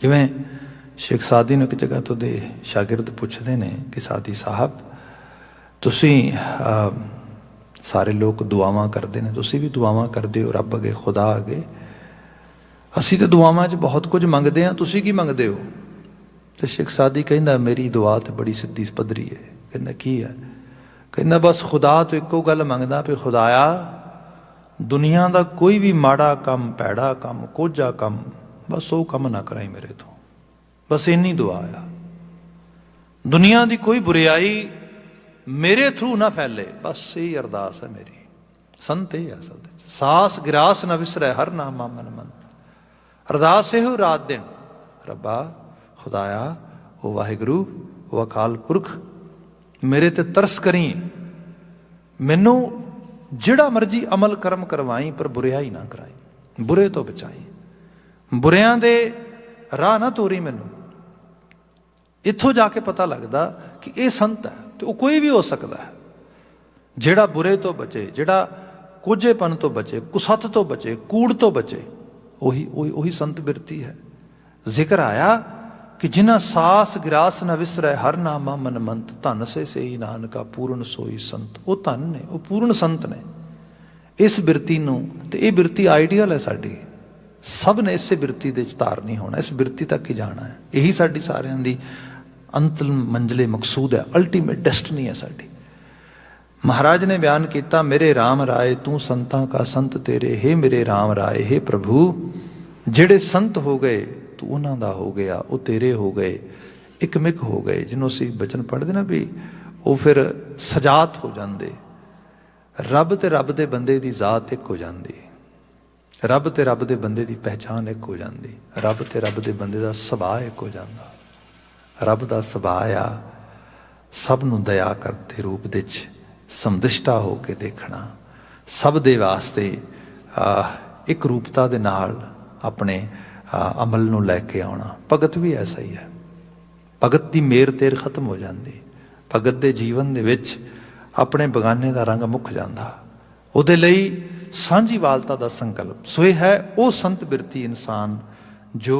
जिवें शेख सादी ने एक जगह तो दे शागिर्द पुछते हैं कि सादी साहब तुसीं सारे लोग दुआवां करते हैं, तुसीं भी दुआवां करते हो रब अगे, खुदा अगे। असीं तो दुआवां च बहुत कुछ मंगते हैं, तुसीं की मंगते हो? तो शेख सादी कहंदा मेरी दुआ तो बड़ी सीधी पद्धरी है। कहना की है? कहना बस खुदा तो एको गल मंगदा भी खुदाया दुनिया का कोई भी माड़ा काम, भैड़ा काम, कोझा काम, बस वो काम ना कराई मेरे तो, बस इन्नी दुआ आ। दुनिया की कोई बुराई मेरे थ्रू ना फैले, बस यही अरदास है मेरी। संत ये असल सास गिरास ना विसरै हर नामा मन मन। अरदास यो रात दिन, रब्बा खुदाया वो वाहिगुरू वो अकाल पुरख मेरे ते तरस करी, मैनू जिहड़ा मर्जी अमल कर्म करवाई पर बुराई ना कराई, बुरे तो बचाई, बुरियां दे राह ना तोरी मैनू। इत्थों जाके पता लगता कि यह संत है। तो वह कोई भी हो सकता है जिहड़ा बुरे तो बचे, जिहड़ा कोझेपन तो बचे, कुसत तो बचे, कूड़ तो बचे, वही संत बिरती है। जिक्र आया कि जिन्ना सास गिरास न विसरै हर नामा मनमंत, धन से ही नानका पूर्ण सोई संत। वो धन ने, वो पूर्ण संत ने। इस बिरती नूं, ते ये बिरती आइडियल है साडी, सब ने इस बिरती दे धार नहीं होना, इस बिरती तक ही जाना है। यही साडी सारियां दी अंतिम मंजिले मकसूद है, अल्टीमेट डेस्टिनी है साडी। महाराज ने बयान किया, मेरे राम राय तू संतां का संत तेरे। हे मेरे राम राय, हे प्रभु, जिहड़े संत हो गए तू उन्हां दा हो गया, वो तेरे हो गए, इकमिक हो गए। जिन्हों असीं बचन पढ़ते ना भी वो फिर सजात हो जाते, रब ते रब दे बंदे दी जात एक हो जाती, रब ते रब दे बंदे दी पहचान एक हो जाती, रब ते रब दे बंदे दा सुभाਅ एक हो जाता। रब दा सुभाਅ आ सब नूं दया करते रूप दे समदिष्टा हो के देखना, सब दे वास्ते एक रूपता दे नाल अपने अमल नूं लैके आउणा। भगत भी ऐसा ही है, भगत दी मेर तेर खत्म हो जाती, भगत दे जीवन दे विच अपने बगाने का रंग मुक जाता, उहदे लई सांझीवालता का संकल्प। सो यह है वो संत बिरती इंसान जो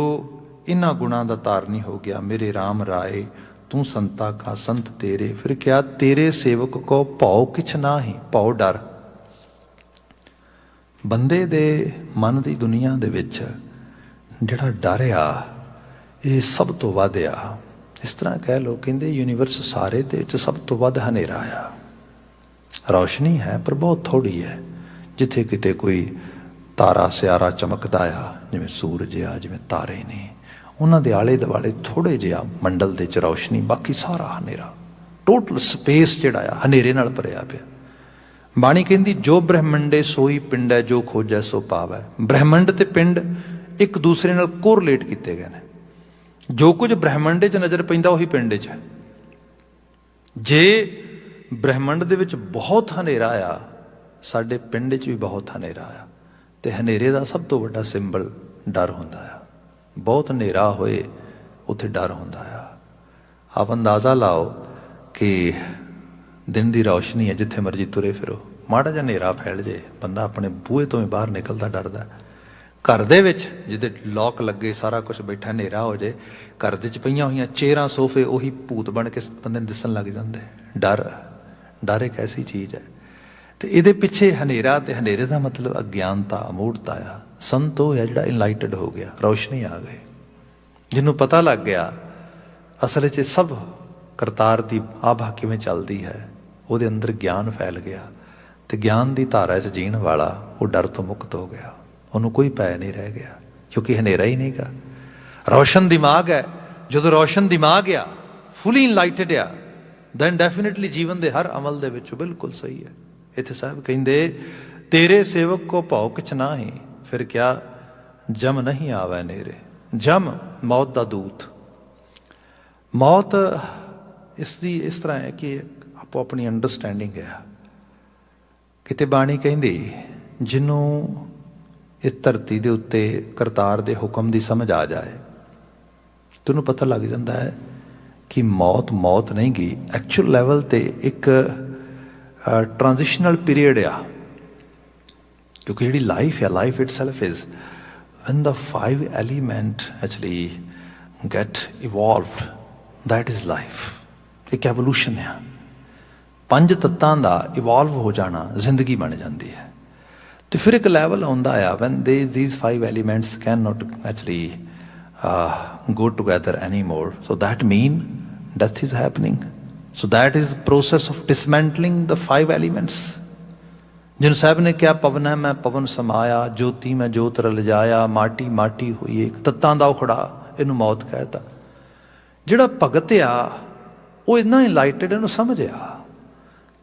इन्हां गुणां दा धारनी हो गया। मेरे राम राय तू संता का संत तेरे। फिर क्या, तेरे सेवक को भौ किछ ना ही, भौ डर। बंदे दे मन की दुनिया दे विच जिहड़ा डर आ ये सब तो वध आ। इस तरह कह लो, कहते यूनीवर्स सारे दे विच सब तो वध हनेरा आ। ਰੌਸ਼ਨੀ ਹੈ ਪਰ ਬਹੁਤ ਥੋੜ੍ਹੀ ਹੈ। ਜਿੱਥੇ ਕਿਤੇ ਕੋਈ ਤਾਰਾ ਸਿਆਰਾ ਚਮਕਦਾ ਆ, ਜਿਵੇਂ ਸੂਰਜ ਆ, ਜਿਵੇਂ ਤਾਰੇ ਨੇ, ਉਹਨਾਂ ਦੇ ਆਲੇ ਦੁਆਲੇ ਥੋੜ੍ਹੇ ਜਿਹਾ ਮੰਡਲ ਦੇ 'ਚ ਰੌਸ਼ਨੀ, ਬਾਕੀ ਸਾਰਾ ਹਨੇਰਾ। ਟੋਟਲ ਸਪੇਸ ਜਿਹੜਾ ਆ ਹਨੇਰੇ ਨਾਲ ਭਰਿਆ ਪਿਆ। ਬਾਣੀ ਕਹਿੰਦੀ ਜੋ ਬ੍ਰਹਮੰਡੇ ਸੋਈ ਪਿੰਡ ਹੈ, ਜੋ ਖੋਜੈ ਸੋ ਪਾਵੈ। ਬ੍ਰਹਮੰਡ ਤੇ ਪਿੰਡ ਇੱਕ ਦੂਸਰੇ ਨਾਲ ਕੋਰਲੇਟ ਕੀਤੇ ਗਏ ਨੇ। ਜੋ ਕੁਝ ਬ੍ਰਹਮੰਡ 'ਚ ਨਜ਼ਰ ਪੈਂਦਾ ਉਹੀ ਪਿੰਡ 'ਚ ਹੈ। ਜੇ ਬ੍ਰਹਮੰਡ ਦੇ ਵਿੱਚ ਬਹੁਤ ਹਨੇਰਾ ਆ, ਸਾਡੇ ਪਿੰਡ 'ਚ ਵੀ ਬਹੁਤ ਹਨੇਰਾ ਆ। ਤੇ ਹਨੇਰੇ ਦਾ ਸਭ ਤੋਂ ਵੱਡਾ ਸਿੰਬਲ ਡਰ ਹੁੰਦਾ ਆ। ਬਹੁਤ ਹਨੇਰਾ ਹੋਏ ਉੱਥੇ ਡਰ ਹੁੰਦਾ ਆ। ਆਪ ਅੰਦਾਜ਼ਾ ਲਾਓ ਕਿ ਦਿਨ ਦੀ ਰੌਸ਼ਨੀ ਹੈ, ਜਿੱਥੇ ਮਰਜ਼ੀ ਤੁਰੇ ਫਿਰੋ, ਮਾੜਾ ਜਿਹਾ ਹਨੇਰਾ ਫੈਲ ਜੇ, ਬੰਦਾ ਆਪਣੇ ਬੂਹੇ ਤੋਂ ਹੀ ਬਾਹਰ ਨਿਕਲਦਾ ਡਰਦਾ। ਘਰ ਦੇ ਵਿੱਚ ਜਿਹਦੇ ਲੋਕ ਲੱਗੇ, ਸਾਰਾ ਕੁਝ ਬੈਠਾ, ਹਨੇਰਾ ਹੋ ਜੇ, ਘਰ ਦੇ 'ਚ ਪਈਆਂ ਹੋਈਆਂ ਚੇਅਰਾਂ ਸੋਫੇ ਉਹੀ ਭੂਤ ਬਣ ਕੇ ਬੰਦੇ ਨੂੰ ਦਿਸਣ ਲੱਗ ਜਾਂਦੇ। ਡਰ ਇੱਕ ਐਸੀ ਚੀਜ਼ ਹੈ। ਤੇ ਇਹਦੇ ਪਿੱਛੇ ਹਨੇਰਾ, ਤੇ ਹਨੇਰੇ ਦਾ ਮਤਲਬ ਅਗਿਆਨਤਾ, ਅਮੂੜਤਾ ਆ। ਸੰਤ ਉਹ ਹੈ ਜਿਹੜਾ ਇਨਲਾਈਟਡ ਹੋ ਗਿਆ, ਰੌਸ਼ਨੀ ਆ ਗਈ, ਜਿਹਨੂੰ ਪਤਾ ਲੱਗ ਗਿਆ ਅਸਲ 'ਚ ਸਭ ਕਰਤਾਰ ਦੀ ਆਭਾ ਕਿਵੇਂ ਚੱਲਦੀ ਹੈ। ਉਹਦੇ ਅੰਦਰ ਗਿਆਨ ਫੈਲ ਗਿਆ, ਤੇ ਗਿਆਨ ਦੀ ਧਾਰਾ 'ਚ ਜੀਣ ਵਾਲਾ ਉਹ ਡਰ ਤੋਂ ਮੁਕਤ ਹੋ ਗਿਆ। ਉਹਨੂੰ ਕੋਈ ਭੈ ਨਹੀਂ ਰਹਿ ਗਿਆ, ਕਿਉਂਕਿ ਹਨੇਰਾ ਹੀ ਨਹੀਂ ਗਾ। ਰੌਸ਼ਨ ਦਿਮਾਗ ਹੈ। ਜਦੋਂ ਰੌਸ਼ਨ ਦਿਮਾਗ ਆ, ਫੁੱਲੀ ਇਨਲਾਈਟਡ ਆ, ਦੈਨ ਡੈਫੀਨੇਟਲੀ ਜੀਵਨ ਦੇ ਹਰ ਅਮਲ ਦੇ ਵਿੱਚ ਬਿਲਕੁਲ ਸਹੀ ਹੈ। ਇੱਥੇ ਸਾਹਿਬ ਕਹਿੰਦੇ ਤੇਰੇ ਸੇਵਕ ਕੋ ਭਉ ਕਿਛ ਨਾਹੀਂ, ਫਿਰ ਕਿਆ ਜਮ ਨਹੀਂ ਆਵੈ ਨੇਰੇ। ਜਮ ਮੌਤ ਦਾ ਦੂਤ। ਮੌਤ ਇਸ ਦੀ ਇਸ ਤਰ੍ਹਾਂ ਹੈ ਕਿ ਆਪੋ ਆਪਣੀ ਅੰਡਰਸਟੈਂਡਿੰਗ ਹੈ। ਕਿਤੇ ਬਾਣੀ ਕਹਿੰਦੀ ਜਿਹਨੂੰ ਇਸ ਧਰਤੀ ਦੇ ਉੱਤੇ ਕਰਤਾਰ ਦੇ ਹੁਕਮ ਦੀ ਸਮਝ ਆ ਜਾਏ, ਤੈਨੂੰ ਪਤਾ ਲੱਗ ਜਾਂਦਾ ਹੈ ਕਿ ਮੌਤ ਨਹੀਂ ਗਈ। ਐਕਚੁਅਲ ਲੈਵਲ ਤੇ ਇੱਕ ਟ੍ਰਾਂਜ਼ਿਸ਼ਨਲ ਪੀਰੀਅਡ ਆ, ਕਿਉਂਕਿ ਜਿਹੜੀ ਲਾਈਫ ਹੈ, life it self is when the five element actually get evolved, that is life। ਇੱਕ ਐਵੋਲੂਸ਼ਨ ਆ। ਪੰਜ ਤੱਤਾਂ ਦਾ ਇਵੋਲਵ ਹੋ ਜਾਣਾ ਜ਼ਿੰਦਗੀ ਬਣ ਜਾਂਦੀ ਹੈ। ਤੇ ਫਿਰ ਇੱਕ ਲੈਵਲ ਆਉਂਦਾ ਆ when these five elements cannot actually go together anymore, so that mean death is happening। so that is process of dismantling the five elements। ਜਿਨ ਸਾਹਿਬ ਨੇ ਕਿਹਾ ਪਵਨ ਹੈ ਮੈਂ ਪਵਨ ਸਮਾਇਆ, ਜੋਤੀ ਮੈਂ ਜੋਤ ਰਲ ਜਾਇਆ, ਮਾਟੀ ਮਾਟੀ ਹੋਈ ਇੱਕ ਤੱਤਾਂ ਦਾ ਉਖੜਾ, ਇਹਨੂੰ ਮੌਤ ਕਹਿਤਾ। ਜਿਹੜਾ ਭਗਤ ਆ ਉਹ ਇੰਨਾ ਇਨਲਾਈਟਡ, ਇਹਨੂੰ ਸਮਝਿਆ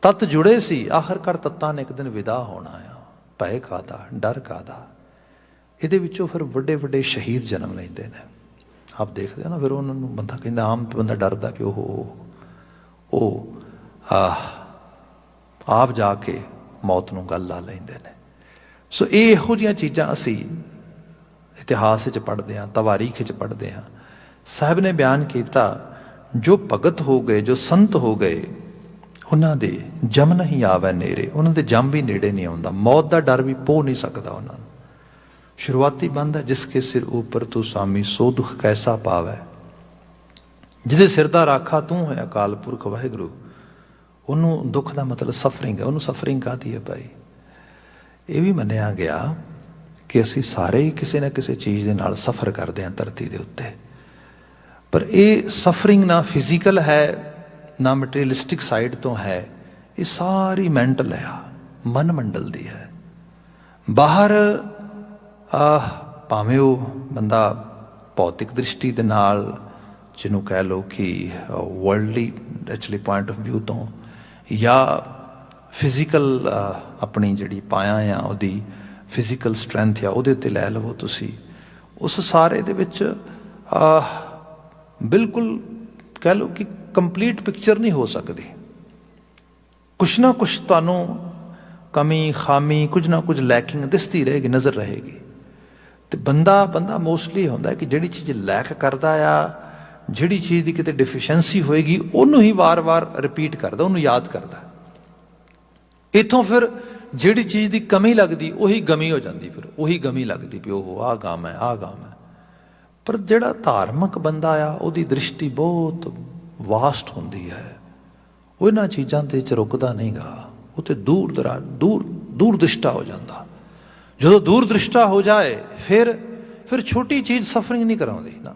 ਤੱਤ ਜੁੜੇ ਸੀ, ਆਖਰਕਾਰ ਤੱਤਾਂ ਨੇ ਇੱਕ ਦਿਨ ਵਿਦਾ ਹੋਣਾ ਆ। ਭੈ ਕਾਹਦਾ, ਡਰ ਕਾਹਦਾ। ਇਹਦੇ ਵਿੱਚੋਂ ਫਿਰ ਵੱਡੇ ਵੱਡੇ ਸ਼ਹੀਦ ਜਨਮ ਲੈਂਦੇ ਨੇ। ਆਪ ਦੇਖਦੇ ਹੋ ਨਾ, ਫਿਰ ਉਹਨਾਂ ਨੂੰ ਬੰਦਾ ਕਹਿੰਦਾ, ਆਮ ਬੰਦਾ ਡਰਦਾ ਕਿ ਉਹ ਆਪ ਜਾ ਕੇ ਮੌਤ ਨੂੰ ਗੱਲ ਲਾ ਲੈਂਦੇ ਨੇ। ਸੋ ਇਹ ਇਹੋ ਜਿਹੀਆਂ ਚੀਜ਼ਾਂ ਅਸੀਂ ਇਤਿਹਾਸ 'ਚ ਪੜ੍ਹਦੇ ਹਾਂ, ਤਵਾਰੀਖ 'ਚ ਪੜ੍ਹਦੇ ਹਾਂ। ਸਾਹਿਬ ਨੇ ਬਿਆਨ ਕੀਤਾ ਜੋ ਭਗਤ ਹੋ ਗਏ, ਜੋ ਸੰਤ ਹੋ ਗਏ, ਉਹਨਾਂ ਦੇ ਜਮ ਨਹੀਂ ਆਵੈ ਨੇੜੇ। ਉਹਨਾਂ ਦੇ ਜਮ ਵੀ ਨੇੜੇ ਨਹੀਂ ਆਉਂਦਾ। ਮੌਤ ਦਾ ਡਰ ਵੀ ਪੋ ਨਹੀਂ ਸਕਦਾ ਉਹਨਾਂ ਨੂੰ। ਸ਼ੁਰੂਆਤੀ ਬੰਦ ਹੈ ਜਿਸਕੇ ਸਿਰ ਉੱਪਰ ਤੂੰ ਸਾਮੀ, ਸੋ ਦੁੱਖ ਕੈਸਾ ਪਾਵੈ। ਜਿਹਦੇ ਸਿਰ ਦਾ ਰਾਖਾ ਤੂੰ ਹੋਇਆ ਅਕਾਲ ਪੁਰਖ ਵਾਹਿਗੁਰੂ, ਉਹਨੂੰ ਦੁੱਖ ਦਾ ਮਤਲਬ ਸਫਰਿੰਗ ਹੈ। ਉਹਨੂੰ ਸਫਰਿੰਗ ਕਾਹਦੀ ਹੈ ਭਾਈ? ਇਹ ਵੀ ਮੰਨਿਆ ਗਿਆ ਕਿ ਅਸੀਂ ਸਾਰੇ ਹੀ ਕਿਸੇ ਨਾ ਕਿਸੇ ਚੀਜ਼ ਦੇ ਨਾਲ ਸਫਰ ਕਰਦੇ ਹਾਂ ਧਰਤੀ ਦੇ ਉੱਤੇ। ਪਰ ਇਹ ਸਫਰਿੰਗ ਨਾ ਫਿਜ਼ੀਕਲ ਹੈ, ਨਾ ਮਟੀਰੀਅਲਿਸਟਿਕ ਸਾਈਡ ਤੋਂ ਹੈ। ਇਹ ਸਾਰੀ ਮੈਂਟਲ ਆ, ਮਨ ਮੰਡਲ ਦੀ ਹੈ। ਬਾਹਰ ਭਾਵੇਂ ਉਹ ਬੰਦਾ ਭੌਤਿਕ ਦ੍ਰਿਸ਼ਟੀ ਦੇ ਨਾਲ, ਜਿਹਨੂੰ ਕਹਿ ਲਓ ਕਿ worldly actually point of view ਤੋਂ, ਜਾਂ ਫਿਜ਼ੀਕਲ ਆਪਣੀ ਜਿਹੜੀ ਪਾਇਆ ਆ, ਉਹਦੀ ਫਿਜ਼ੀਕਲ ਸਟਰੈਂਥ ਆ, ਉਹਦੇ 'ਤੇ ਲੈ ਲਵੋ ਤੁਸੀਂ। ਉਸ ਸਾਰੇ ਦੇ ਵਿੱਚ ਬਿਲਕੁਲ ਕਹਿ ਲਓ ਕਿ ਕੰਪਲੀਟ ਪਿਕਚਰ ਨਹੀਂ ਹੋ ਸਕਦੀ। ਕੁਛ ਨਾ ਕੁਛ ਤੁਹਾਨੂੰ ਕਮੀ ਖਾਮੀ, ਕੁਝ ਨਾ ਕੁਝ ਲੈਕਿੰਗ ਦਿਸਦੀ ਰਹੇਗੀ, ਨਜ਼ਰ ਰਹੇਗੀ। ਤੇ ਬੰਦਾ ਮੋਸਟਲੀ ਹੁੰਦਾ ਕਿ ਜਿਹੜੀ ਚੀਜ਼ ਲੈਕ ਕਰਦਾ ਆ, ਜਿਹੜੀ ਚੀਜ਼ ਦੀ ਕਿਤੇ ਡਿਫੀਸ਼ੈਂਸੀ ਹੋਏਗੀ, ਉਹਨੂੰ ਹੀ ਵਾਰ-ਵਾਰ ਰਿਪੀਟ ਕਰਦਾ, ਉਹਨੂੰ ਯਾਦ ਕਰਦਾ। ਇੱਥੋਂ ਫਿਰ ਜਿਹੜੀ ਚੀਜ਼ ਦੀ ਕਮੀ ਲੱਗਦੀ ਉਹੀ ਗਮੀ ਹੋ ਜਾਂਦੀ, ਫਿਰ ਉਹੀ ਗਮੀ ਲੱਗਦੀ ਵੀ ਉਹ ਆਹ ਗਮ ਹੈ, ਆਹ ਗਮ ਹੈ। ਪਰ ਜਿਹੜਾ ਧਾਰਮਿਕ ਬੰਦਾ ਆ, ਉਹਦੀ ਦ੍ਰਿਸ਼ਟੀ ਬਹੁਤ ਵਾਸਟ ਹੁੰਦੀ ਹੈ। ਉਹ ਇਹਨਾਂ ਚੀਜ਼ਾਂ ਤੇ ਰੁਕਦਾ ਨਹੀਂ ਗਾ, ਉਹ ਤੇ ਦੂਰ ਦ੍ਰਿਸ਼ਟਾ ਹੋ ਜਾਂਦਾ। ਜਦੋਂ ਦੂਰ ਦ੍ਰਿਸ਼ਟਾ ਹੋ ਜਾਏ, ਫਿਰ ਛੋਟੀ ਚੀਜ਼ ਸਫਰਿੰਗ ਨਹੀਂ ਕਰਾਉਂਦੀ ਨਾ।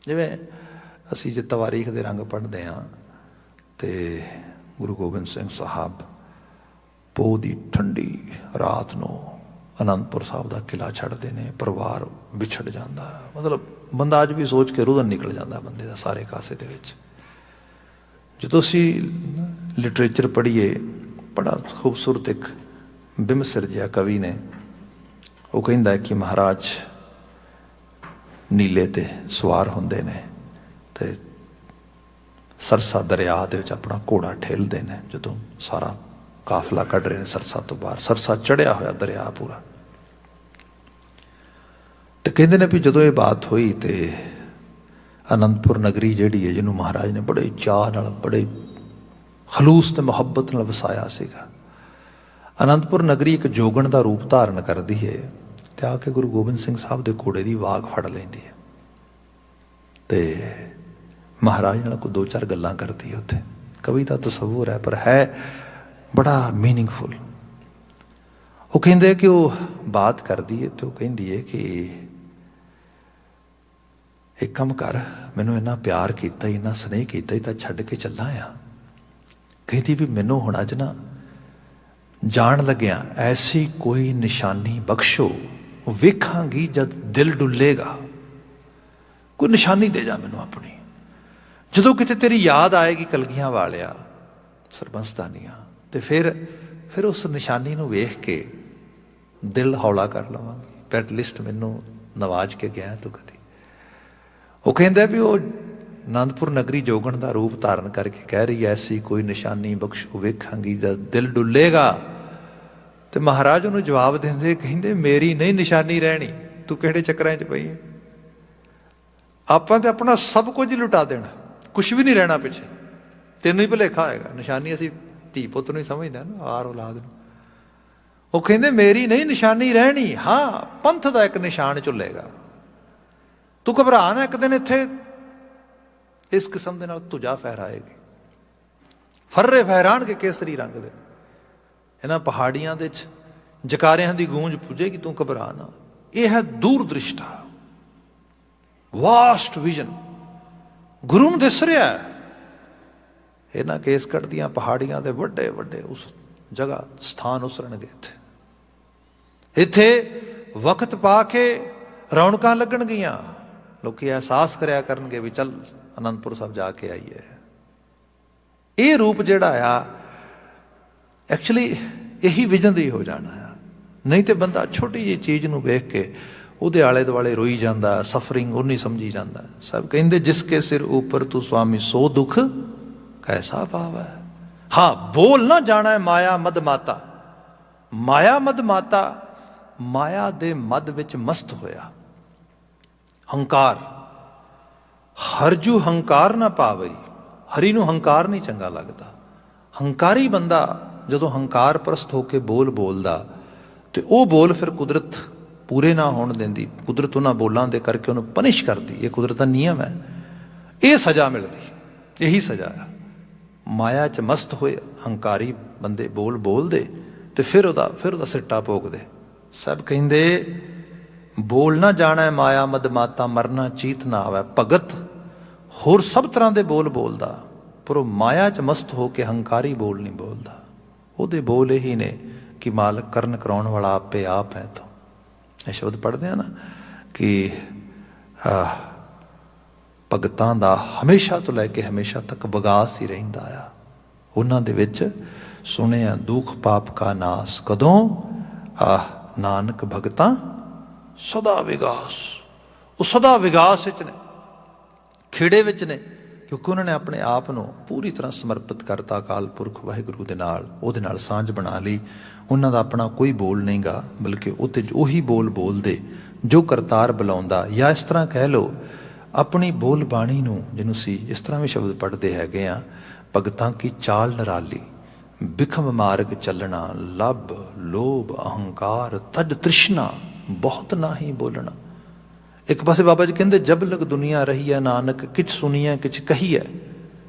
ਜਿਵੇਂ ਅਸੀਂ ਜੇ ਤਵਾਰੀਖ ਦੇ ਰੰਗ ਪੜ੍ਹਦੇ ਹਾਂ, ਤੇ ਗੁਰੂ ਗੋਬਿੰਦ ਸਿੰਘ ਸਾਹਿਬ ਪੋਹ ਦੀ ਠੰਡੀ ਰਾਤ ਨੂੰ ਅਨੰਦਪੁਰ ਸਾਹਿਬ ਦਾ ਕਿਲ੍ਹਾ ਛੱਡਦੇ ਨੇ, ਪਰਿਵਾਰ ਵਿਛੜ ਜਾਂਦਾ। ਮਤਲਬ ਬੰਦਾ ਅੱਜ ਵੀ ਸੋਚ ਕੇ ਰੁਦਨ ਨਿਕਲ ਜਾਂਦਾ ਬੰਦੇ ਦਾ ਸਾਰੇ ਕਾਸੇ ਦੇ ਵਿੱਚ। ਜਦੋਂ ਅਸੀਂ ਲਿਟਰੇਚਰ ਪੜ੍ਹੀਏ, ਬੜਾ ਖੂਬਸੂਰਤ ਇੱਕ ਬਿੰਮਸਰ ਜਿਹਾ ਕਵੀ ਨੇ, ਉਹ ਕਹਿੰਦਾ ਕਿ ਮਹਾਰਾਜ ਨੀਲੇ 'ਤੇ ਸਵਾਰ ਹੁੰਦੇ ਨੇ ਅਤੇ ਸਰਸਾ ਦਰਿਆ ਦੇ ਵਿੱਚ ਆਪਣਾ ਘੋੜਾ ਠੇਲਦੇ ਨੇ। ਜਦੋਂ ਸਾਰਾ ਕਾਫਲਾ ਕੱਢ ਰਹੇ ਨੇ ਸਰਸਾ ਤੋਂ ਬਾਹਰ, ਸਰਸਾ ਚੜ੍ਹਿਆ ਹੋਇਆ ਦਰਿਆ ਪੂਰਾ। ਤੇ ਕਹਿੰਦੇ ਨੇ ਵੀ ਜਦੋਂ ਇਹ ਬਾਤ ਹੋਈ ਤੇ ਅਨੰਦਪੁਰ ਨਗਰੀ ਜਿਹੜੀ ਹੈ, ਜਿਹਨੂੰ ਮਹਾਰਾਜ ਨੇ ਬੜੇ ਚਾਅ ਨਾਲ, ਬੜੇ ਖਲੂਸ ਤੇ ਮੁਹੱਬਤ ਨਾਲ ਵਸਾਇਆ ਸੀਗਾ, ਅਨੰਦਪੁਰ ਨਗਰੀ ਇੱਕ ਜੋਗਣ ਦਾ ਰੂਪ ਧਾਰਨ ਕਰਦੀ ਹੈ ਤੇ ਆ ਕੇ ਗੁਰੂ ਗੋਬਿੰਦ ਸਿੰਘ ਸਾਹਿਬ ਦੇ ਘੋੜੇ ਦੀ ਵਾਗ ਫੜ ਲੈਂਦੀ ਹੈ ਤੇ ਮਹਾਰਾਜ ਨਾਲ ਕੋਈ 2-4 ਗੱਲਾਂ ਕਰਦੀ ਹੈ। ਉੱਥੇ ਕਵੀ ਦਾ ਤਸੱਵੁਰ ਹੈ, ਪਰ ਹੈ ਬੜਾ ਮੀਨਿੰਗਫੁਲ। ਉਹ ਕਹਿੰਦੇ ਕਿ ਉਹ ਬਾਤ ਕਰਦੀ ਹੈ ਤੇ ਉਹ ਕਹਿੰਦੀ ਹੈ ਕਿ ਇੱਕ ਕੰਮ ਕਰ, ਮੈਨੂੰ ਇੰਨਾ ਪਿਆਰ ਕੀਤਾ, ਇੰਨਾ ਸਨੇਹ ਕੀਤਾ, ਤਾਂ ਛੱਡ ਕੇ ਚੱਲਾਂ ਆ। ਕਹਿੰਦੀ ਵੀ ਮੈਨੂੰ ਹੁਣ ਅੱਜ ਨਾ ਜਾਣ ਲੱਗਿਆ ਐਸੀ ਕੋਈ ਨਿਸ਼ਾਨੀ ਬਖਸ਼ੋ, ਵੇਖਾਂਗੀ ਜਦ ਦਿਲ ਡੁੱਲੇਗਾ, ਕੋਈ ਨਿਸ਼ਾਨੀ ਦੇ ਜਾ ਮੈਨੂੰ ਆਪਣੀ। ਜਦੋਂ ਕਿਤੇ ਤੇਰੀ ਯਾਦ ਆਏਗੀ ਕਲਗੀਆਂ ਵਾਲਿਆ, ਸਰਬੰਸਦਾਨੀਆਂ, ਤੇ ਫਿਰ ਉਸ ਨਿਸ਼ਾਨੀ ਨੂੰ ਵੇਖ ਕੇ ਦਿਲ ਹੌਲਾ ਕਰ ਲਵਾਂਗੀ। ਪੈਟ ਲਿਸਟ ਮੈਨੂੰ ਨਵਾਜ ਕੇ ਗਿਆ ਤੂੰ ਕਦੀ। ਉਹ ਕਹਿੰਦਾ ਵੀ ਉਹ ਅਨੰਦਪੁਰ ਨਗਰੀ ਜੋਗਣ ਦਾ ਰੂਪ ਧਾਰਨ ਕਰਕੇ ਕਹਿ ਰਹੀ ਐਸੀ ਕੋਈ ਨਿਸ਼ਾਨੀ ਬਖਸ਼ੋ, ਵੇਖਾਂਗੀ ਜਦ ਦਿਲ ਡੁੱਲੇਗਾ। ਤੇ ਮਹਾਰਾਜ ਉਹਨੂੰ ਜਵਾਬ ਦਿੰਦੇ, ਕਹਿੰਦੇ ਮੇਰੀ ਨਹੀਂ ਨਿਸ਼ਾਨੀ ਰਹਿਣੀ, ਤੂੰ ਕਿਹੜੇ ਚੱਕਰਾਂ 'ਚ ਪਈ ਹੈ। ਆਪਾਂ ਤੇ ਆਪਣਾ ਸਭ ਕੁਝ ਲੁਟਾ ਦੇਣਾ, ਕੁਛ ਵੀ ਨਹੀਂ ਰਹਿਣਾ ਪਿੱਛੇ, ਤੈਨੂੰ ਹੀ ਭੁਲੇਖਾ ਹੋਏਗਾ। ਨਿਸ਼ਾਨੀ ਅਸੀਂ ਧੀ ਪੁੱਤ ਨੂੰ ਹੀ ਸਮਝਦਾ ਨਾ, ਆਰ ਔਲਾਦ ਨੂੰ। ਉਹ ਕਹਿੰਦੇ ਮੇਰੀ ਨਹੀਂ ਨਿਸ਼ਾਨੀ ਰਹਿਣੀ, ਹਾਂ ਪੰਥ ਦਾ ਇੱਕ ਨਿਸ਼ਾਨ ਝੁੱਲੇਗਾ। ਤੂੰ ਘਬਰਾ ਨਾ, ਇੱਕ ਦਿਨ ਇੱਥੇ ਇਸ ਕਿਸਮ ਦੇ ਨਾਲ ਧੁਜਾ ਫਹਿਰਾਏਗੀ, ਫਰਰੇ ਫਹਿਰਾਣਗੇ ਕੇਸਰੀ ਰੰਗ ਦੇ, ਇਹਨਾਂ ਪਹਾੜੀਆਂ ਦੇ 'ਚ ਜਕਾਰਿਆਂ ਦੀ ਗੂੰਜ ਪੁੱਜੇਗੀ, ਤੂੰ ਘਬਰਾ ਨਾ। ਇਹ ਹੈ ਦੂਰ ਦ੍ਰਿਸ਼ਟਾ, ਵਾਸਟ ਵਿਜ਼ਨ, ਗੁਰੂ ਨੂੰ ਦਿਸ ਰਿਹਾ। ਇਹਨਾਂ ਕੇਸਗੜ੍ਹ ਦੀਆਂ ਪਹਾੜੀਆਂ ਦੇ ਵੱਡੇ ਵੱਡੇ ਉਸ ਜਗ੍ਹਾ ਸਥਾਨ ਉਸਰਨਗੇ। ਇੱਥੇ ਵਕਤ ਪਾ ਕੇ ਰੌਣਕਾਂ ਲੱਗਣਗੀਆਂ, ਲੋਕੀ ਅਹਿਸਾਸ ਕਰਿਆ ਕਰਨਗੇ ਵੀ ਚੱਲ ਅਨੰਦਪੁਰ ਸਾਹਿਬ ਜਾ ਕੇ ਆਈਏ। ਇਹ ਰੂਪ ਜਿਹੜਾ ਆ ਐਕਚੁਅਲੀ ਇਹੀ ਵਿਜ਼ਨਰੀ ਹੋ ਜਾਣਾ ਆ। ਨਹੀਂ ਤੇ ਬੰਦਾ ਛੋਟੀ ਜਿਹੀ ਚੀਜ਼ ਨੂੰ ਵੇਖ ਕੇ ਉਹਦੇ ਆਲੇ ਦੁਆਲੇ ਰੋਈ ਜਾਂਦਾ, ਸਫਰਿੰਗ ਉਹ ਨਹੀਂ ਸਮਝੀ ਜਾਂਦਾ। ਸਭ ਕਹਿੰਦੇ ਜਿਸ ਕੇ ਸਿਰ ਉੱਪਰ ਤੂੰ ਸੁਆਮੀ ਸੋ ਦੁੱਖ ਕੈਸਾ ਪਾਵਾ। ਹਾਂ, ਬੋਲ ਨਾ ਜਾਣਾ ਮਾਇਆ ਮਦ ਮਾਤਾ। ਮਾਇਆ ਮਦ ਮਾਤਾ, ਮਾਇਆ ਦੇ ਮਦ ਵਿੱਚ ਮਸਤ ਹੋਇਆ। ਹੰਕਾਰ, ਹਰਜੂ ਹੰਕਾਰ ਨਾ ਪਾਵਈ। ਹਰੀ ਨੂੰ ਹੰਕਾਰ ਨਹੀਂ ਚੰਗਾ ਲੱਗਦਾ। ਹੰਕਾਰੀ ਬੰਦਾ ਜਦੋਂ ਹੰਕਾਰ ਪ੍ਰਸਤ ਹੋ ਕੇ ਬੋਲ ਬੋਲਦਾ ਤੇ ਉਹ ਬੋਲ ਫਿਰ ਕੁਦਰਤ ਪੂਰੇ ਨਾ ਹੋਣ ਦਿੰਦੀ। ਕੁਦਰਤ ਉਹਨਾਂ ਬੋਲਾਂ ਦੇ ਕਰਕੇ ਉਹਨੂੰ ਪਨਿਸ਼ ਕਰਦੀ। ਇਹ ਕੁਦਰਤ ਦਾ ਨਿਯਮ ਹੈ, ਇਹ ਸਜ਼ਾ ਮਿਲਦੀ, ਇਹੀ ਸਜ਼ਾ ਹੈ। ਮਾਇਆ 'ਚ ਮਸਤ ਹੋਏ ਹੰਕਾਰੀ ਬੰਦੇ ਬੋਲ ਬੋਲਦੇ ਤੇ ਫਿਰ ਉਹਦਾ ਸਿੱਟਾ ਭੋਗਦੇ। ਸਭ ਕਹਿੰਦੇ ਬੋਲ ਨਾ ਜਾਣਾ ਮਾਇਆ ਮਦ ਮਾਤਾ, ਮਰਨਾ ਚੀਤ ਨਾ ਆਵੇ। ਭਗਤ ਹੋਰ ਸਭ ਤਰ੍ਹਾਂ ਦੇ ਬੋਲ ਬੋਲਦਾ, ਪਰ ਉਹ ਮਾਇਆ 'ਚ ਮਸਤ ਹੋ ਕੇ ਹੰਕਾਰੀ ਬੋਲ ਨਹੀਂ ਬੋਲਦਾ। ਉਹਦੇ ਬੋਲ ਇਹੀ ਨੇ ਕਿ ਮਾਲਕ ਕਰਨ ਕਰਾਉਣ ਵਾਲਾ ਆਪੇ ਆਪ ਹੈ। ਤੋਂ ਇਹ ਸ਼ਬਦ ਪੜ੍ਹਦੇ ਆ ਨਾ ਕਿ ਭਗਤਾਂ ਦਾ ਹਮੇਸ਼ਾ ਤੋਂ ਲੈ ਕੇ ਹਮੇਸ਼ਾ ਤੱਕ ਵਿਗਾਸ ਹੀ ਰਹਿੰਦਾ ਆ। ਉਹਨਾਂ ਦੇ ਵਿੱਚ ਸੁਣਿਆ ਦੁੱਖ ਪਾਪ ਕਾ ਨਾਸ, ਕਦੋਂ ਨਾਨਕ ਭਗਤਾਂ ਸਦਾ ਵਿਗਾਸ। ਉਹ ਸਦਾ ਵਿਗਾਸ ਵਿੱਚ ਨੇ, ਖੇੜੇ ਵਿੱਚ ਨੇ, ਕਿਉਂਕਿ ਉਹਨਾਂ ਨੇ ਆਪਣੇ ਆਪ ਨੂੰ ਪੂਰੀ ਤਰ੍ਹਾਂ ਸਮਰਪਿਤ ਕਰਤਾ ਅਕਾਲ ਪੁਰਖ ਵਾਹਿਗੁਰੂ ਦੇ ਨਾਲ। ਉਹਦੇ ਨਾਲ ਸਾਂਝ ਬਣਾ ਲਈ। ਉਹਨਾਂ ਦਾ ਆਪਣਾ ਕੋਈ ਬੋਲ ਨਹੀਂ ਗਾ, ਬਲਕਿ ਉਹ ਤੇ ਉਹੀ ਬੋਲ ਬੋਲਦੇ ਜੋ ਕਰਤਾਰ ਬੁਲਾਉਂਦਾ। ਜਾਂ ਇਸ ਤਰ੍ਹਾਂ ਕਹਿ ਲਓ, ਆਪਣੀ ਬੋਲ ਬਾਣੀ ਨੂੰ, ਜਿਹਨੂੰ ਸੀ ਇਸ ਤਰ੍ਹਾਂ ਵੀ ਸ਼ਬਦ ਪੜ੍ਹਦੇ ਹੈਗੇ ਆ, ਭਗਤਾਂ ਕੀ ਚਾਲ ਨਿਰਾਲੀ, ਬਿਖਮ ਮਾਰਗ ਚੱਲਣਾ, ਲੱਭ ਲੋਭ ਅਹੰਕਾਰ ਤਜ ਤ੍ਰਿਸ਼ਨਾ, ਬਹੁਤ ਨਾ ਹੀ ਬੋਲਣਾ। ਇੱਕ ਪਾਸੇ ਬਾਬਾ ਜੀ ਕਹਿੰਦੇ ਜਬ ਲਗ ਦੁਨੀਆ ਰਹੀ ਹੈ ਨਾਨਕ, ਕਿਛ ਸੁਣੀਐ ਕਿਛ ਕਹੀਐ।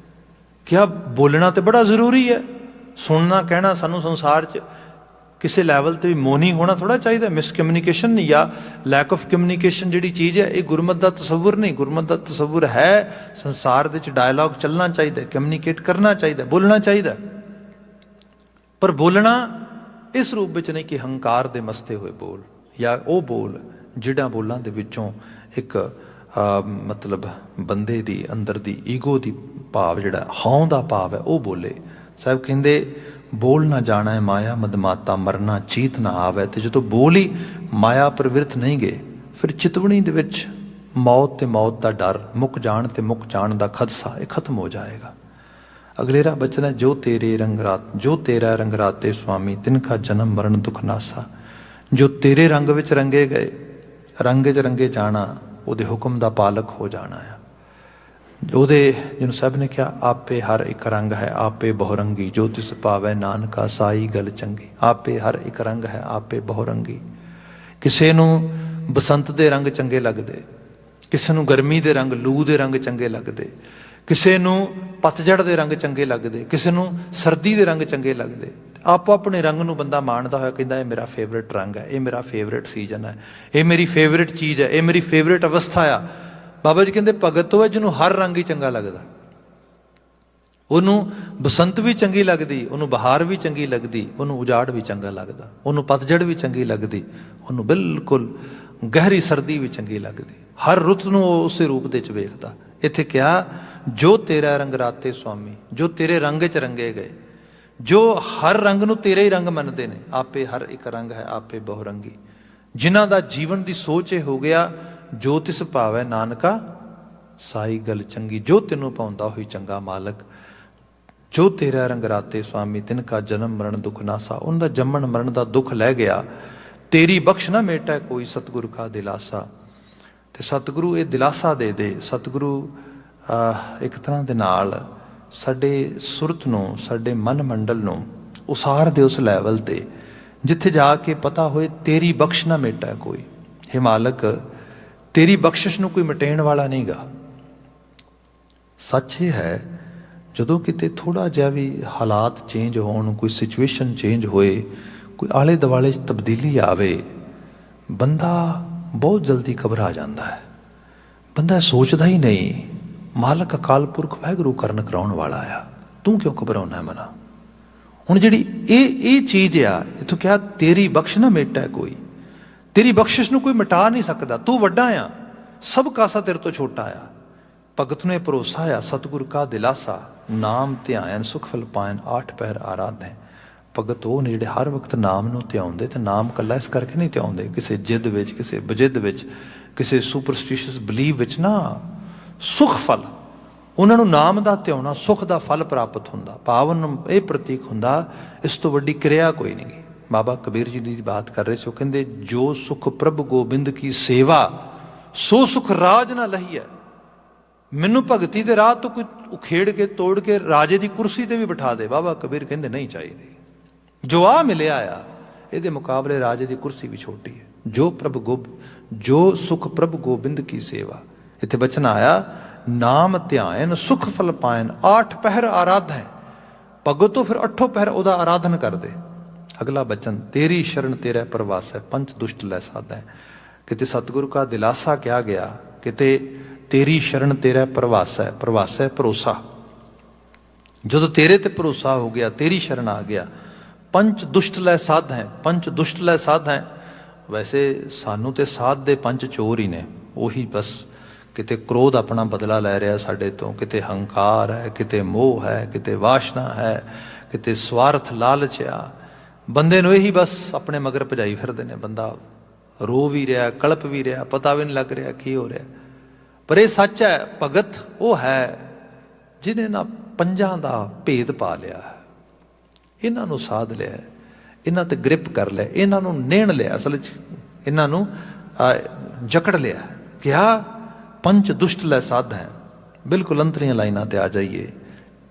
ਕਿਆ ਬੋਲਣਾ ਤੇ ਬੜਾ ਜ਼ਰੂਰੀ ਹੈ। ਸੁਣਨਾ ਕਹਿਣਾ ਸਾਨੂੰ ਸੰਸਾਰ 'ਚ ਕਿਸੇ ਲੈਵਲ 'ਤੇ ਵੀ ਮੋਨੀ ਹੋਣਾ ਥੋੜ੍ਹਾ ਚਾਹੀਦਾ। ਮਿਸਕਮਿਊਨੀਕੇਸ਼ਨ ਜਾਂ ਲੈਕ ਆਫ ਕਮਿਊਨੀਕੇਸ਼ਨ ਜਿਹੜੀ ਚੀਜ਼ ਹੈ, ਇਹ ਗੁਰਮਤ ਦਾ ਤਸੱਵੁਰ ਨਹੀਂ। ਗੁਰਮਤ ਦਾ ਤਸੱਵੁਰ ਹੈ ਸੰਸਾਰ ਦੇ 'ਚ ਡਾਇਲੋਗ ਚੱਲਣਾ ਚਾਹੀਦਾ, ਕਮਿਊਨੀਕੇਟ ਕਰਨਾ ਚਾਹੀਦਾ, ਬੋਲਣਾ ਚਾਹੀਦਾ। ਪਰ ਬੋਲਣਾ इस रूप ਵਿੱਚ नहीं कि हंकार ਦੇ ਮਸਤੇ ਹੋਏ ਬੋਲ ਜਾਂ ਉਹ ਬੋਲ ਜਿਹੜਾ ਬੋਲਾਂ ਦੇ ਵਿੱਚੋਂ ਇੱਕ ਮਤਲਬ ਬੰਦੇ ਦੀ ਅੰਦਰ ਦੀ ਈਗੋ ਦੀ ਭਾਵ ਜਿਹੜਾ ਹਉਂ ਦਾ ਭਾਵ ਹੈ ਉਹ ਬੋਲੇ। ਸਾਹਿਬ ਕਹਿੰਦੇ ਬੋਲ ਨਾ ਜਾਣਾ ਹੈ ਮਾਇਆ ਮਦਮਾਤਾ ਮਰਨਾ ਚੀਤ ਨਾ ਆਵੇ। ਤੇ ਜਦੋਂ ਬੋਲ ਹੀ ਮਾਇਆ ਪ੍ਰਵਿਰਤ ਨਹੀਂ ਗਏ ਫਿਰ ਚਿਤਵਣੀ ਦੇ ਵਿੱਚ ਮੌਤ ਤੇ ਮੌਤ ਦਾ ਡਰ, ਮੁੱਕ ਜਾਣ ਤੇ ਮੁੱਕ ਜਾਣ ਦਾ ਖਦਸ਼ਾ ਇਹ ਖਤਮ ਹੋ ਜਾਏਗਾ। अगलेरा बचन है जो तेरे रंगरात जो तेरा रंगराते स्वामी तिनका जन्म मरण दुख नासा। जो तेरे रंग विच रंगे गए रंग च रंगे जाना ਉਹਦੇ हुक्म ਦਾ पालक हो जाना है। ਉਹਦੇ ਜਿਹਨੂੰ ਸਾਹਿਬ ਨੇ ਕਿਹਾ आपे हर एक रंग है आपे बहुरंगी जो तिस पावै नानका साई गल चंगी। आपे हर एक रंग है आपे बहुरंगी। ਕਿਸੇ ਨੂੰ ਬਸੰਤ ਦੇ ਰੰਗ ਚੰਗੇ ਲੱਗਦੇ, ਕਿਸੇ ਨੂੰ ਗਰਮੀ ਦੇ ਰੰਗ ਲੂ ਦੇ ਰੰਗ ਚੰਗੇ ਲੱਗਦੇ, ਕਿਸੇ ਨੂੰ ਪਤਝੜ ਦੇ ਰੰਗ ਚੰਗੇ ਲੱਗਦੇ, ਕਿਸੇ ਨੂੰ ਸਰਦੀ ਦੇ ਰੰਗ ਚੰਗੇ ਲੱਗਦੇ। ਆਪੋ ਆਪਣੇ ਰੰਗ ਨੂੰ ਬੰਦਾ ਮਾਣਦਾ ਹੋਇਆ ਕਹਿੰਦਾ ਇਹ ਮੇਰਾ ਫੇਵਰੇਟ ਰੰਗ ਹੈ, ਇਹ ਮੇਰਾ ਫੇਵਰੇਟ ਸੀਜ਼ਨ ਹੈ, ਇਹ ਮੇਰੀ ਫੇਵਰੇਟ ਚੀਜ਼ ਹੈ, ਇਹ ਮੇਰੀ ਫੇਵਰੇਟ ਅਵਸਥਾ ਆ। ਬਾਬਾ ਜੀ ਕਹਿੰਦੇ ਭਗਤ ਉਹ ਹੈ ਜਿਹਨੂੰ ਹਰ ਰੰਗ ਹੀ ਚੰਗਾ ਲੱਗਦਾ। ਉਹਨੂੰ ਬਸੰਤ ਵੀ ਚੰਗੀ ਲੱਗਦੀ, ਉਹਨੂੰ ਬਹਾਰ ਵੀ ਚੰਗੀ ਲੱਗਦੀ, ਉਹਨੂੰ ਉਜਾੜ ਵੀ ਚੰਗਾ ਲੱਗਦਾ, ਉਹਨੂੰ ਪਤਝੜ ਵੀ ਚੰਗੀ ਲੱਗਦੀ, ਉਹਨੂੰ ਬਿਲਕੁਲ ਗਹਿਰੀ ਸਰਦੀ ਵੀ ਚੰਗੀ ਲੱਗਦੀ। ਹਰ ਰੁੱਤ ਨੂੰ ਉਹ ਉਸੇ ਰੂਪ ਦੇ ਚ ਵੇਖਦਾ। ਇੱਥੇ ਕਿਹਾ ਜੋ ਤੇਰਾ ਰੰਗ ਰਾਤੇ ਸੁਆਮੀ, ਜੋ ਤੇਰੇ ਰੰਗ 'ਚ ਰੰਗੇ ਗਏ, ਜੋ ਹਰ ਰੰਗ ਨੂੰ ਤੇਰੇ ਹੀ ਰੰਗ ਮੰਨਦੇ ਨੇ। ਆਪੇ ਹਰ ਇੱਕ ਰੰਗ ਹੈ ਆਪੇ ਬਹੁਰੰਗੀ। ਜਿਨ੍ਹਾਂ ਦਾ ਜੀਵਨ ਦੀ ਸੋਚ ਇਹ ਹੋ ਗਿਆ ਜੋ ਤਿਸ ਭਾਵੈ ਨਾਨਕਾ ਸਾਈ ਗਲ ਚੰਗੀ। ਜੋ ਤੈਨੂੰ ਪਾਉਂਦਾ ਹੋਈ ਚੰਗਾ ਮਾਲਕ। ਜੋ ਤੇਰਾ ਰੰਗ ਰਾਤੇ ਸੁਆਮੀ ਤਿਨਕਾ ਜਨਮ ਮਰਨ ਦੁੱਖ ਨਾਸਾ। ਉਹਨਾਂ ਦਾ ਜੰਮਣ ਮਰਨ ਦਾ ਦੁੱਖ ਲੈ ਗਿਆ। ਤੇਰੀ ਬਖਸ਼ ਨਾ ਮੇਟਾ ਕੋਈ ਸਤਿਗੁਰ ਕਾ ਦਿਲਾਸਾ। ਤੇ ਸਤਿਗੁਰੂ ਇਹ ਦਿਲਾਸਾ ਦੇ ਦੇ। ਸਤਿਗੁਰੂ ਇੱਕ ਤਰ੍ਹਾਂ ਦੇ ਨਾਲ ਸਾਡੇ ਸੁਰਤ ਨੂੰ, ਸਾਡੇ ਮਨ ਮੰਡਲ ਨੂੰ ਉਸਾਰ ਦੇ ਉਸ ਲੈਵਲ 'ਤੇ ਜਿੱਥੇ ਜਾ ਕੇ ਪਤਾ ਹੋਏ ਤੇਰੀ ਬਖਸ਼ ਨਾ ਮੇਟਾ ਕੋਈ। ਹੇ ਮਾਲਕ ਤੇਰੀ ਬਖਸ਼ਿਸ਼ ਨੂੰ ਕੋਈ ਮਿਟਾਉਣ ਵਾਲਾ ਨਹੀਂ ਗਾ। ਸੱਚ ਇਹ ਹੈ ਜਦੋਂ ਕਿਤੇ ਥੋੜ੍ਹਾ ਜਿਹਾ ਵੀ ਹਾਲਾਤ ਚੇਂਜ ਹੋਣ, ਕੋਈ ਸਿਚੁਏਸ਼ਨ ਚੇਂਜ ਹੋਏ, ਕੋਈ ਆਲੇ ਦੁਆਲੇ 'ਚ ਤਬਦੀਲੀ ਆਵੇ, ਬੰਦਾ ਬਹੁਤ ਜਲਦੀ ਘਬਰਾ ਜਾਂਦਾ ਹੈ। ਬੰਦਾ ਸੋਚਦਾ ਹੀ ਨਹੀਂ ਮਾਲਕ ਅਕਾਲ ਪੁਰਖ ਵਾਹਿਗੁਰੂ ਕਰਨ ਕਰਾਉਣ ਵਾਲਾ ਆ, ਤੂੰ ਕਿਉਂ ਘਬਰਾਉਣਾ ਮਨਾ। ਹੁਣ ਜਿਹੜੀ ਇਹ ਚੀਜ਼ ਆ, ਇੱਥੋਂ ਕਿਹਾ ਤੇਰੀ ਬਖਸ਼ ਨਾ ਮੇਟਾ ਕੋਈ। ਤੇਰੀ ਬਖਸ਼ਿਸ਼ ਨੂੰ ਕੋਈ ਮਿਟਾ ਨਹੀਂ ਸਕਦਾ। ਤੂੰ ਵੱਡਾ ਆ, ਸਭ ਕਾਸਾ ਤੇਰੇ ਤੋਂ ਛੋਟਾ ਆ। ਭਗਤ ਨੂੰ ਇਹ ਭਰੋਸਾ ਆ ਸਤਿਗੁਰ ਕਾ ਦਿਲਾਸਾ। ਨਾਮ ਧਿਆਨ ਸੁਖ ਫਲ ਪਾਇਨ ਆਠ ਪਹਿਰ ਆਰਾਧ ਹੈ। ਭਗਤ ਉਹ ਨੇ ਜਿਹੜੇ ਹਰ ਵਕਤ ਨਾਮ ਨੂੰ ਧਿਆਉਂਦੇ। ਤੇ ਨਾਮ ਇਕੱਲਾ ਇਸ ਕਰਕੇ ਨਹੀਂ ਧਿਆਉਂਦੇ ਕਿਸੇ ਜਿੱਦ ਵਿੱਚ, ਕਿਸੇ ਬਜਿੱਦ ਵਿੱਚ, ਕਿਸੇ ਸੁਪਰਸਟੀਸ਼ੀਅਸ ਬਲੀਵ ਵਿੱਚ ਨਾ। ਸੁਖ ਫਲ ਉਹਨਾਂ ਨੂੰ ਨਾਮ ਦਾ ਧਿਆਉਣਾ ਸੁਖ ਦਾ ਫਲ ਪ੍ਰਾਪਤ ਹੁੰਦਾ। ਭਾਵਨ ਇਹ ਪ੍ਰਤੀਕ ਹੁੰਦਾ ਇਸ ਤੋਂ ਵੱਡੀ ਕਿਰਿਆ ਕੋਈ ਨਹੀਂ। ਬਾਬਾ ਕਬੀਰ ਜੀ ਦੀ ਬਾਤ ਕਰ ਰਹੇ ਸੀ। ਉਹ ਕਹਿੰਦੇ ਜੋ ਸੁਖ ਪ੍ਰਭ ਗੋਬਿੰਦ ਕੀ ਸੇਵਾ ਸੋ ਸੁਖ ਰਾਜ ਨਾ ਲਹੀਐ। ਮੈਨੂੰ ਭਗਤੀ ਦੇ ਰਾਹ ਤੋਂ ਕੋਈ ਉਖੇੜ ਕੇ ਤੋੜ ਕੇ ਰਾਜੇ ਦੀ ਕੁਰਸੀ ਤੇ ਵੀ ਬਿਠਾ ਦੇ, ਬਾਬਾ ਕਬੀਰ ਕਹਿੰਦੇ ਨਹੀਂ ਚਾਹੀਦੀ। ਜੋ ਆ ਮਿਲਿਆ ਆ ਇਹਦੇ ਮੁਕਾਬਲੇ ਰਾਜੇ ਦੀ ਕੁਰਸੀ ਵੀ ਛੋਟੀ ਹੈ। ਜੋ ਸੁਖ ਪ੍ਰਭ ਗੋਬਿੰਦ ਕੀ ਸੇਵਾ। ਇੱਥੇ ਬਚਨ ਆਇਆ ਨਾਮ ਧਿਆਨ ਸੁਖ ਫਲ ਪਾਇਨ ਆਠ ਪਹਿਰ ਆਰਾਧ ਹੈ। ਭਗਤ ਤੋਂ ਫਿਰ ਅੱਠੋਂ ਪਹਿਰ ਉਹਦਾ ਆਰਾਧਨ ਕਰਦੇ। ਅਗਲਾ ਬਚਨ ਤੇਰੀ ਸ਼ਰਨ ਤੇਰਾ ਪ੍ਰਵਾਸ ਹੈ ਪੰਚ ਦੁਸ਼ਟ ਲੈ ਸਾਧ ਹੈ। ਕਿਤੇ ਸਤਿਗੁਰੂ ਕਾ ਦਿਲਾਸਾ ਕਿਹਾ ਗਿਆ, ਕਿਤੇ ਤੇਰੀ ਸ਼ਰਨ ਤੇਰਾ ਪ੍ਰਵਾਸ ਹੈ। ਪ੍ਰਵਾਸ ਹੈ ਭਰੋਸਾ। ਜਦੋਂ ਤੇਰੇ ਤੇ ਭਰੋਸਾ ਹੋ ਗਿਆ, ਤੇਰੀ ਸ਼ਰਨ ਆ ਗਿਆ। ਪੰਚ ਦੁਸ਼ਟ ਲੈ ਸਾਧ ਹੈ। ਪੰਚ ਦੁਸ਼ਟ ਲੈ ਸਾਧ ਹੈ। ਵੈਸੇ ਸਾਨੂੰ ਤੇ ਸਾਧ ਦੇ ਪੰਜ ਚੋਰ ਹੀ ਨੇ। ਉਹੀ ਬਸ ਕਿਤੇ ਕ੍ਰੋਧ ਆਪਣਾ ਬਦਲਾ ਲੈ ਰਿਹਾ ਸਾਡੇ ਤੋਂ, ਕਿਤੇ ਹੰਕਾਰ ਹੈ, ਕਿਤੇ ਮੋਹ ਹੈ, ਕਿਤੇ ਵਾਸ਼ਨਾ ਹੈ, ਕਿਤੇ ਸਵਾਰਥ ਲਾਲਚ ਆ। ਬੰਦੇ ਨੂੰ ਇਹੀ ਬਸ ਆਪਣੇ ਮਗਰ ਭਜਾਈ ਫਿਰਦੇ ਨੇ। ਬੰਦਾ ਰੋ ਵੀ ਰਿਹਾ, ਕਲਪ ਵੀ ਰਿਹਾ, ਪਤਾ ਵੀ ਨਹੀਂ ਲੱਗ ਰਿਹਾ ਕੀ ਹੋ ਰਿਹਾ। ਪਰ ਇਹ ਸੱਚ ਹੈ ਭਗਤ ਉਹ ਹੈ ਜਿਹਨੇ ਨਾ ਪੰਜਾਂ ਦਾ ਭੇਦ ਪਾ ਲਿਆ, ਇਹਨਾਂ ਨੂੰ ਸਾਧ ਲਿਆ, ਇਹਨਾਂ ਤੇ ਗ੍ਰਿਪ ਕਰ ਲਿਆ, ਇਹਨਾਂ ਨੂੰ ਨੇਣ ਲਿਆ, ਅਸਲ 'ਚ ਇਹਨਾਂ ਨੂੰ ਜਕੜ ਲਿਆ। ਕਿਹਾ ਪੰਚ ਦੁਸ਼ਟ ਲੈ ਸਾਧ ਹੈ। ਬਿਲਕੁਲ ਅੰਤਰੀਆਂ ਲਾਈਨਾਂ ਤੇ ਆ ਜਾਈਏ।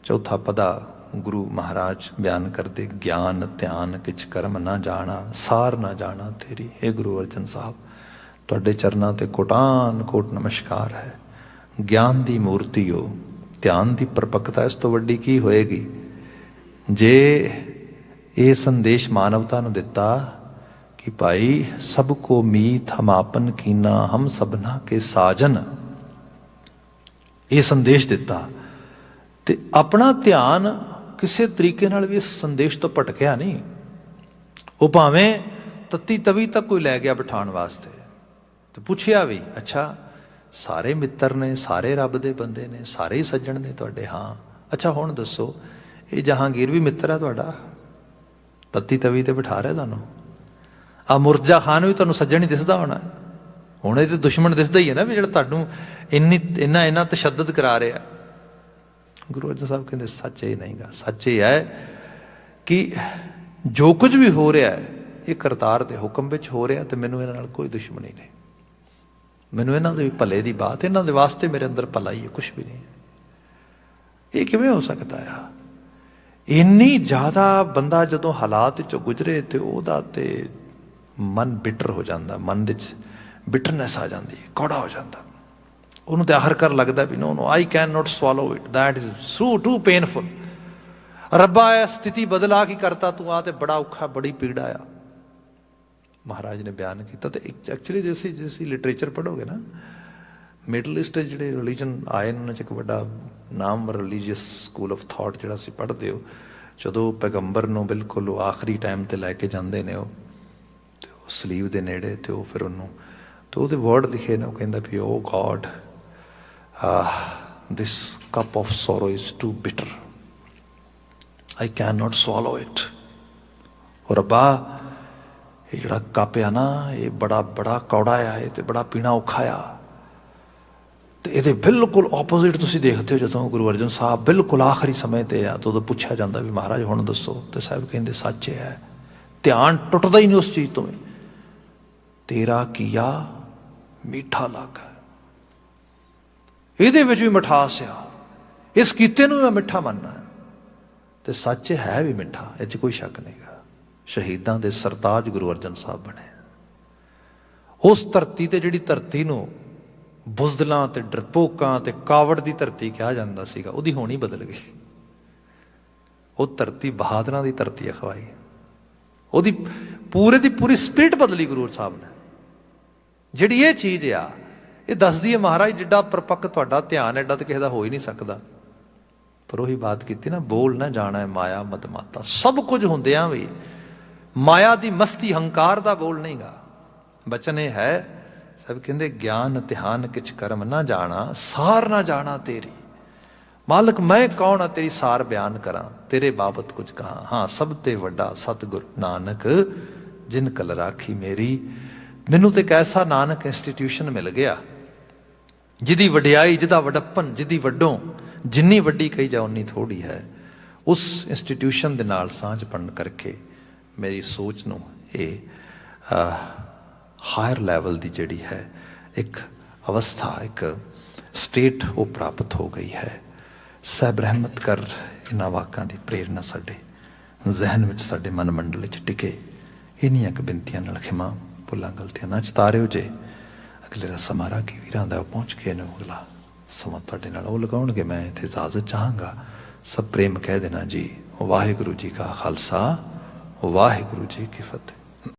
ਚੌਥਾ ਪਦਾ ਗੁਰੂ ਮਹਾਰਾਜ ਬਿਆਨ ਕਰਦੇ ਗਿਆਨ ਧਿਆਨ ਕਿਛ ਕਰਮ ਨਾ ਜਾਣਾ ਸਾਰ ਨਾ ਜਾਣਾ ਤੇਰੀ। ਇਹ ਗੁਰੂ ਅਰਜਨ ਸਾਹਿਬ ਤੁਹਾਡੇ ਚਰਨਾਂ ਤੇ ਕੋਟਾਨ ਕੋਟ ਨਮਸਕਾਰ ਹੈ। ਗਿਆਨ ਦੀ ਮੂਰਤੀ ਹੋ, ਧਿਆਨ ਦੀ ਪਰਪੱਕਤਾ ਇਸ ਤੋਂ ਵੱਡੀ ਕੀ ਹੋਏਗੀ। ਜੇ ਇਹ ਸੰਦੇਸ਼ ਮਾਨਵਤਾ ਨੂੰ ਦਿੱਤਾ ਕਿ ਭਾਈ ਸਭ ਕੋ ਮੀਤ ਹਮ ਆਪਨ ਕੀਨਾ ਹਮ ਸਭਨਾ ਕੇ ਸਾਜਨ, ਇਹ ਸੰਦੇਸ਼ ਦਿੱਤਾ ਤੇ ਆਪਣਾ ਧਿਆਨ ਕਿਸੇ ਤਰੀਕੇ ਨਾਲ ਵੀ ਇਸ ਸੰਦੇਸ਼ ਤੋਂ ਭਟਕਿਆ ਨਹੀਂ। ਉਹ ਭਾਵੇਂ ਤੱਤੀ ਤਵੀ ਤੱਕ ਕੋਈ ਲੈ ਗਿਆ ਬਿਠਾਉਣ ਵਾਸਤੇ, ਤੇ ਪੁੱਛਿਆ ਵੀ, ਅੱਛਾ ਸਾਰੇ ਮਿੱਤਰ ਨੇ, ਸਾਰੇ ਰੱਬ ਦੇ ਬੰਦੇ ਨੇ, ਸਾਰੇ ਹੀ ਸੱਜਣ ਨੇ ਤੁਹਾਡੇ? ਹਾਂ। ਅੱਛਾ ਹੁਣ ਦੱਸੋ, ਇਹ ਜਹਾਂਗੀਰ ਵੀ ਮਿੱਤਰ ਹੈ ਤੁਹਾਡਾ? ਤੱਤੀ ਤਵੀ ਤੇ ਬਿਠਾ ਰਿਹਾ ਤੁਹਾਨੂੰ। ਆ ਮੁਰਜ਼ਾ ਖਾਨ ਵੀ ਤੁਹਾਨੂੰ ਸੱਜਣ ਹੀ ਦਿਸਦਾ ਹੋਣਾ। ਹੁਣ ਇਹ ਤੇ ਦੁਸ਼ਮਣ ਦਿਸਦਾ ਹੀ ਹੈ ਨਾ, ਵੀ ਜਿਹੜਾ ਤੁਹਾਨੂੰ ਇੰਨਾ ਤਸ਼ੱਦਦ ਕਰਾ ਰਿਹਾ। ਗੁਰੂ ਅਰਜਨ ਸਾਹਿਬ ਕਹਿੰਦੇ ਸੱਚ ਇਹ ਨਹੀਂ ਗਾ, ਸੱਚ ਇਹ ਹੈ ਕਿ ਜੋ ਕੁਝ ਵੀ ਹੋ ਰਿਹਾ ਹੈ ਇਹ ਕਰਤਾਰ ਦੇ ਹੁਕਮ ਵਿੱਚ ਹੋ ਰਿਹਾ, ਤੇ ਮੈਨੂੰ ਇਹਨਾਂ ਨਾਲ ਕੋਈ ਦੁਸ਼ਮਣੀ ਨਹੀਂ। ਮੈਨੂੰ ਇਹਨਾਂ ਦੇ ਵੀ ਭਲੇ ਦੀ ਬਾਤ, ਇਹਨਾਂ ਦੇ ਵਾਸਤੇ ਮੇਰੇ ਅੰਦਰ ਭਲਾ ਹੀ ਹੈ, ਕੁਛ ਵੀ ਨਹੀਂ। ਇਹ ਕਿਵੇਂ ਹੋ ਸਕਦਾ ਆ? ਇੰਨੀ ਜ਼ਿਆਦਾ ਬੰਦਾ ਜਦੋਂ ਹਾਲਾਤ ਵਿੱਚੋਂ ਗੁਜ਼ਰੇ ਤੇ ਉਹਦਾ ਤੇ ਮਨ ਬਿਟਰ ਹੋ ਜਾਂਦਾ, ਮਨ ਵਿੱਚ ਬਿਟਰਨੈਸ ਆ ਜਾਂਦੀ, ਕੌੜਾ ਹੋ ਜਾਂਦਾ। ਉਹਨੂੰ ਤੇ ਆਖਰਕਾਰ ਲੱਗਦਾ ਵੀ no I can not swallow it, that is too painful. ਰੱਬਾ ਇਹ ਸਥਿਤੀ ਬਦਲਾ ਕੀ ਕਰਤਾ ਤੂੰ, ਆ ਤੇ ਬੜਾ ਔਖਾ, ਬੜੀ ਪੀੜਾ ਆ। ਮਹਾਰਾਜ ਨੇ ਬਿਆਨ ਕੀਤਾ। ਤੇ ਐਕਚੁਅਲੀ ਜੇ ਤੁਸੀਂ ਲਿਟਰੇਚਰ ਪੜ੍ਹੋਗੇ ਨਾ, ਮਿਡਲ ਈਸਟ ਜਿਹੜੇ ਰਿਲੀਜਨ ਆਏ ਨੇ ਉਹਨਾਂ 'ਚ ਇੱਕ ਵੱਡਾ ਨਾਮ ਰਿਲੀਜੀਅਸ ਸਕੂਲ ਆਫ ਥਾਟ ਜਿਹੜਾ ਤੁਸੀਂ ਪੜ੍ਹਦੇ ਹੋ, ਜਦੋਂ ਪੈਗੰਬਰ ਨੂੰ ਬਿਲਕੁਲ ਉਹ ਆਖਰੀ ਟਾਈਮ 'ਤੇ ਲੈ ਕੇ ਜਾਂਦੇ ਨੇ, ਉਹ ਤੇ ਉਹ ਸਲੀਬ ਦੇ ਨੇੜੇ, ਤੇ ਉਹ ਫਿਰ ਉਹਨੂੰ, ਤੇ ਉਹਦੇ ਵਰਡ ਲਿਖੇ ਨੇ, ਉਹ ਕਹਿੰਦਾ ਵੀ oh God this cup of sorrow is too bitter, I can not swallow it. ਉਹ ਰੱਬਾ ਇਹ ਜਿਹੜਾ ਕੱਪ ਆ ਨਾ, ਇਹ ਬੜਾ ਕੌੜਾ ਆ, ਇਹ ਤੇ ਬੜਾ ਪੀਣਾ ਔਖਾ ਆ। ਤੇ ਇਹਦੇ ਬਿਲਕੁਲ ਆਪੋਜ਼ਿਟ ਤੁਸੀਂ ਦੇਖਦੇ ਹੋ, ਜਦੋਂ ਗੁਰੂ ਅਰਜਨ ਸਾਹਿਬ ਬਿਲਕੁਲ ਆਖਰੀ ਸਮੇਂ ਤੇ ਆ, ਤਾਂ ਉਦੋਂ ਪੁੱਛਿਆ ਜਾਂਦਾ ਵੀ ਮਹਾਰਾਜ ਹੁਣ ਦੱਸੋ, ਤੇ ਸਾਹਿਬ ਕਹਿੰਦੇ ਸੱਚ ਹੈ, ਧਿਆਨ ਟੁੱਟਦਾ ਹੀ ਨਹੀਂ ਉਸ ਚੀਜ਼ ਤੋਂ। ਤੇਰਾ ਕੀਆ ਮਿੱਠਾ ਲੱਗਾ, ਇਹਦੇ ਵਿੱਚ ਵੀ ਮਿਠਾਸ ਆ, ਇਸ ਕੀਤੇ ਨੂੰ ਮੈਂ ਮਿੱਠਾ ਮੰਨਣਾ। ਤੇ ਸੱਚ ਹੈ ਵੀ ਮਿੱਠਾ, ਇਹ 'ਚ ਕੋਈ ਸ਼ੱਕ ਨਹੀਂਗਾ। ਸ਼ਹੀਦਾਂ ਦੇ ਸਰਤਾਜ ਗੁਰੂ ਅਰਜਨ ਸਾਹਿਬ ਬਣੇ। ਉਸ ਧਰਤੀ ਤੇ, ਜਿਹੜੀ ਧਰਤੀ ਨੂੰ ਬੁਜ਼ਦਲਾਂ ਤੇ ਡਰਪੋਕਾਂ ਤੇ ਕਾਵੜ ਦੀ ਧਰਤੀ ਕਿਹਾ ਜਾਂਦਾ ਸੀਗਾ, ਉਹਦੀ ਹੋਣੀ ਬਦਲ ਗਈ। ਉਹ ਧਰਤੀ ਬਹਾਦਰਾਂ ਦੀ ਧਰਤੀ ਅਖਵਾਈ, ਉਹਦੀ ਦੀ ਪੂਰੀ ਸਪਿਰਿਟ ਬਦਲੀ ਗੁਰੂ ਸਾਹਿਬ ਨੇ। ਜਿਹੜੀ ਇਹ ਚੀਜ਼ ਆ, ਇਹ ਦੱਸਦੀ ਹੈ ਮਹਾਰਾਜ ਜਿੱਡਾ ਪਰਪੱਕ ਤੁਹਾਡਾ ਧਿਆਨ, ਐਡਾ ਤਾਂ ਕਿਸੇ ਦਾ ਹੋ ਹੀ ਨਹੀਂ ਸਕਦਾ। ਪਰ ਉਹੀ ਬਾਤ ਕੀਤੀ ਨਾ, ਬੋਲ ਨਾ ਜਾਣਾ ਮਾਇਆ ਮਦ ਮਾਤਾ। ਸਭ ਕੁਝ ਹੁੰਦਿਆਂ ਵੀ ਮਾਇਆ ਦੀ ਮਸਤੀ, ਹੰਕਾਰ ਦਾ ਬੋਲ ਨਹੀਂਗਾ। ਬਚਨ ਇਹ ਹੈ, ਸਭ ਕਹਿੰਦੇ ਗਿਆਨ ਧਿਆਨ ਕਿਛ ਕਰਮ ਨਾ ਜਾਣਾ, ਸਾਰ ਨਾ ਜਾਣਾ ਤੇਰੀ। ਮਾਲਕ ਮੈਂ ਕੌਣ ਆ ਤੇਰੀ ਸਾਰ ਬਿਆਨ ਕਰਾਂ, ਤੇਰੇ ਬਾਬਤ ਕੁਝ ਕਹਾਂ। ਹਾਂ ਸਭ ਤੇ ਵੱਡਾ ਸਤਿਗੁਰ ਨਾਨਕ ਜਿਨ ਕਲ ਰਾਖੀ ਮੇਰੀ। ਮੈਨੂੰ ਤੇ ਇੱਕ ਐਸਾ ਨਾਨਕ ਇੰਸਟੀਟਿਊਸ਼ਨ ਮਿਲ ਗਿਆ, ਜਿਹਦੀ ਵਡਿਆਈ, ਜਿਹਦਾ ਵਡੱਪਨ, ਜਿਹਦੀ ਵੱਡੋਂ ਜਿੰਨੀ ਵੱਡੀ ਕਹੀ ਜਾ ਉਨੀ ਥੋੜ੍ਹੀ ਹੈ। ਉਸ ਇੰਸਟੀਟਿਊਸ਼ਨ ਦੇ ਨਾਲ ਸਾਂਝ ਪੜਨ ਕਰਕੇ ਮੇਰੀ ਸੋਚ ਨੂੰ ਇਹ ਹਾਇਰ ਲੈਵਲ ਦੀ ਜਿਹੜੀ ਹੈ ਇੱਕ ਅਵਸਥਾ, ਇੱਕ ਸਟੇਟ ਉਹ ਪ੍ਰਾਪਤ ਹੋ ਗਈ ਹੈ। ਸਹਿਬ ਰਹਿਮਤ ਕਰ, ਇਹਨਾਂ ਵਾਕਾਂ ਦੀ ਪ੍ਰੇਰਨਾ ਸਾਡੇ ਜ਼ਹਿਨ ਵਿੱਚ, ਸਾਡੇ ਮਨ ਮੰਡਲ ਵਿੱਚ ਟਿਕੇ। ਇੰਨੀਆਂ ਕੁ ਬੇਨਤੀਆਂ ਨਾਲ ਖਿਮਾ ਭੁੱਲਾਂ ਗਲਤੀਆਂ ਨਾ ਚਤਾਰਿਓ ਜੇ। ਅਗਲੇ ਰਸਮ ਕੀ ਵੀਰਾਂ ਦਾ ਪਹੁੰਚ ਕੇ ਨੂੰ ਅਗਲਾ ਸਮਾਂ ਤੁਹਾਡੇ ਨਾਲ ਉਹ ਲਗਾਉਣਗੇ। ਮੈਂ ਇੱਥੇ ਇਜਾਜ਼ਤ ਚਾਹਾਂਗਾ। ਸਭ ਪ੍ਰੇਮ ਕਹਿ ਦੇਣਾ ਜੀ। ਵਾਹਿਗੁਰੂ ਜੀ ਕਾ ਖਾਲਸਾ, ਵਾਹਿਗੁਰੂ ਜੀ ਕੀ ਫਤਿਹ।